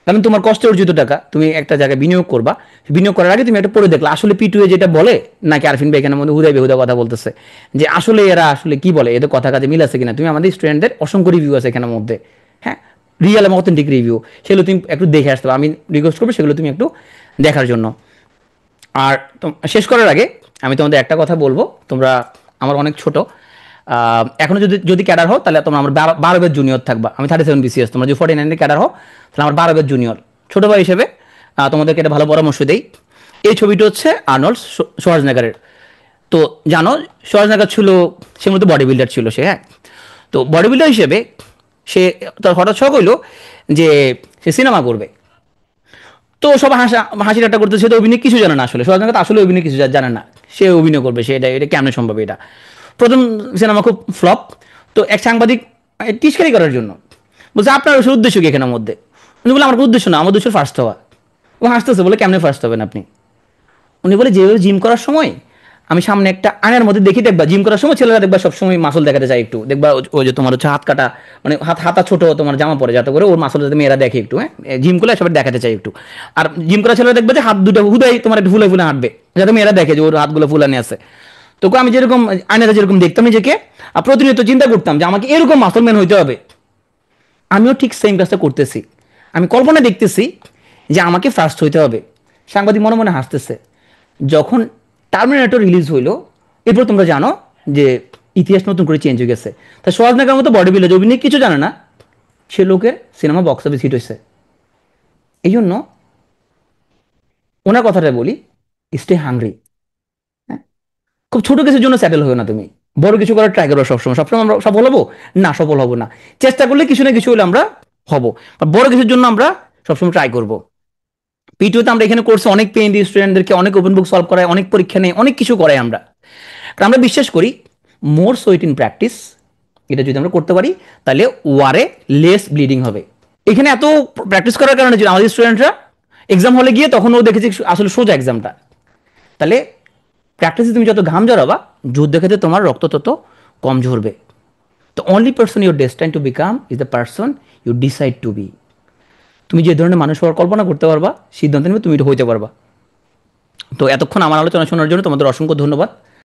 কারণ তোমার কষ্টে অর্জিত টাকা তুমি একটা জায়গায় বিনিয়োগ করবা, বিনিয়োগ করার আগে তুমি একটা পড়ে দেখলা আসলে পিটুএ যেটা বলে, নাকি আরফিন ভাই এখানের মধ্যে হুদায় বেহুদা কথা বলতেছে, যে আসলে এরা আসলে কি বলে, এদের কথা কাজে মিল আছে কিনা। তুমি আমাদের স্টুডেন্টদের অসংখ্য রিভিউ আছে এখানের মধ্যে, হ্যাঁ, রিয়েল এবং অথেন্টিক রিভিউ, সেগুলো তুমি একটু দেখে আসতে পারো। আমি রিকোয়েস্ট করবো সেগুলো তুমি একটু দেখার জন্য। আর শেষ করার আগে আমি তোমাদের একটা কথা বলবো, তোমরা আমার অনেক ছোট, এখনো যদি যদি ক্যাডার হও তাহলে তোমরা আমার 12 ব্যাচ জুনিয়র থাকবা। আমি 37 BCS, তোমরা যদি 49 ক্যাডার হও তাহলে আমার 12 ব্যাচ জুনিয়র। ছোট ভাই হিসেবে তোমাদেরকে একটা ভালো পরামর্শ দেই। এই ছবিটা হচ্ছে আর্নল্ড শোয়ার্জনেগারের। তো জানো শোয়ার্জনেগার ছিল, সে মূলত বডি বিল্ডার ছিল সে, হ্যাঁ। তো বডি বিল্ডার হিসেবে সে, তার হঠাৎ শখ হইলো যে সে সিনেমা করবে। তো সব হাসি ঠাট্টা করতে, সে তো অভিনয় কিছু জানে না আসলে, সরঞ্জাম আসলে অভিনয় কিছু জানে না, সে অভিনয় করবে, সে এটা এটা কেমন সম্ভব এটা। প্রথম সিনেমা খুব ফ্লপ। তো এক সাংবাদিক টিস্কারি করার জন্য বলছে আপনার ওসব উদ্দেশ্য কি এখানের মধ্যে। উনি বলে আমার উদ্দেশ্য না, আমার উদ্দেশ্য ফার্স্ট হওয়া। ও হাসতেছে, বলে কেমনে ফার্স্ট হবেন আপনি। উনি বলে যেভাবে জিম করার সময় আমি সামনে একটা আয়নার মধ্যে দেখি, দেখবা জিম করার সময় ছেলেরা দেখবা সবসময় মাসল দেখাতে চায় একটু, দেখবা ওই যে তোমার হচ্ছে হাত কাটা, মানে হাতা ছোট তোমার জামা পরে, যাতে করে ওর মাসল যাতে মেয়েরা দেখে একটু, হ্যাঁ, জিম করলে সবাই দেখাতে চায় একটু। আর জিম করা ছেলেরা দেখবে যে হাত দুটো হুদাই তোমার একটু ফুলে ফুলে হাঁটবে, যাতে মেয়েরা দেখে যে ওর হাতগুলো ফুলানি আছে। তো আমি যেরকম আয়নাতে যেরকম দেখতাম নিজেকে, আর প্রতিনিয়ত চিন্তা করতাম যে আমাকে এরকম মাসল ম্যান হইতে হবে। আমিও ঠিক সেম কাজটা করতেছি, আমি কল্পনা দেখতেছি যে আমাকে ফার্স্ট হইতে হবে। সাংবাদিক মনে মনে হাসতেছে। যখন টার্মিনেটর রিলিজ হইলো, এরপর তোমরা জানো যে ইতিহাস নতুন করে চেঞ্জ হয়ে গেছে। তা সোয়াজনাগার মতো বডি বিল্ডার অভিনয় কিছু জানে না, সে লোকের সিনেমা বক্স অফিস হিট হয়েছে। এই জন্য ওনার কথাটা বলি, স্টে হাংরি। খুব ছোট কিছুর জন্য স্যাটেল হয়েও না তুমি, বড় কিছু করার ট্রাই করো সবসময়। সবসময় আমরা সফল হবো না, সফল হবো না। চেষ্টা করলে কিছু না কিছু হলে আমরা হব। বড় কিছুর জন্য আমরা সবসময় ট্রাই করবো। পিটিওতে আমরা এখানে কোর্সে অনেক পেইন দিই স্টুডেন্টদেরকে, অনেক ওপেন বুক সলভ করাই, অনেক পরীক্ষা নেই, অনেক কিছু করাই আমরা। কারণ আমরা বিশ্বাস করি মোর সোয়েট ইন প্র্যাকটিস, এটা যদি আমরা করতে পারি তাহলে ওয়ারে লেস ব্লিডিং হবে। এখানে এত প্র্যাকটিস করার কারণে যদি আমাদের স্টুডেন্টরা এক্সাম হলে গিয়ে তখন ও দেখেছে আসলে সোজা এক্সামটা। তাহলে প্র্যাকটিসে তুমি যত ঘাম জড়াবা, যুদ্ধ ক্ষেত্রে তোমার রক্ত তত কম ঝরবে। The only person you're destine to become is the person you decide to be. তুমি যে ধরনের মানুষ হওয়ার কল্পনা করতে পারবা, সিদ্ধান্ত নেবে তুমি এটা হইতে পারবা। তো এতক্ষণ আমার আলোচনা শোনার জন্য তোমাদের অসংখ্য ধন্যবাদ।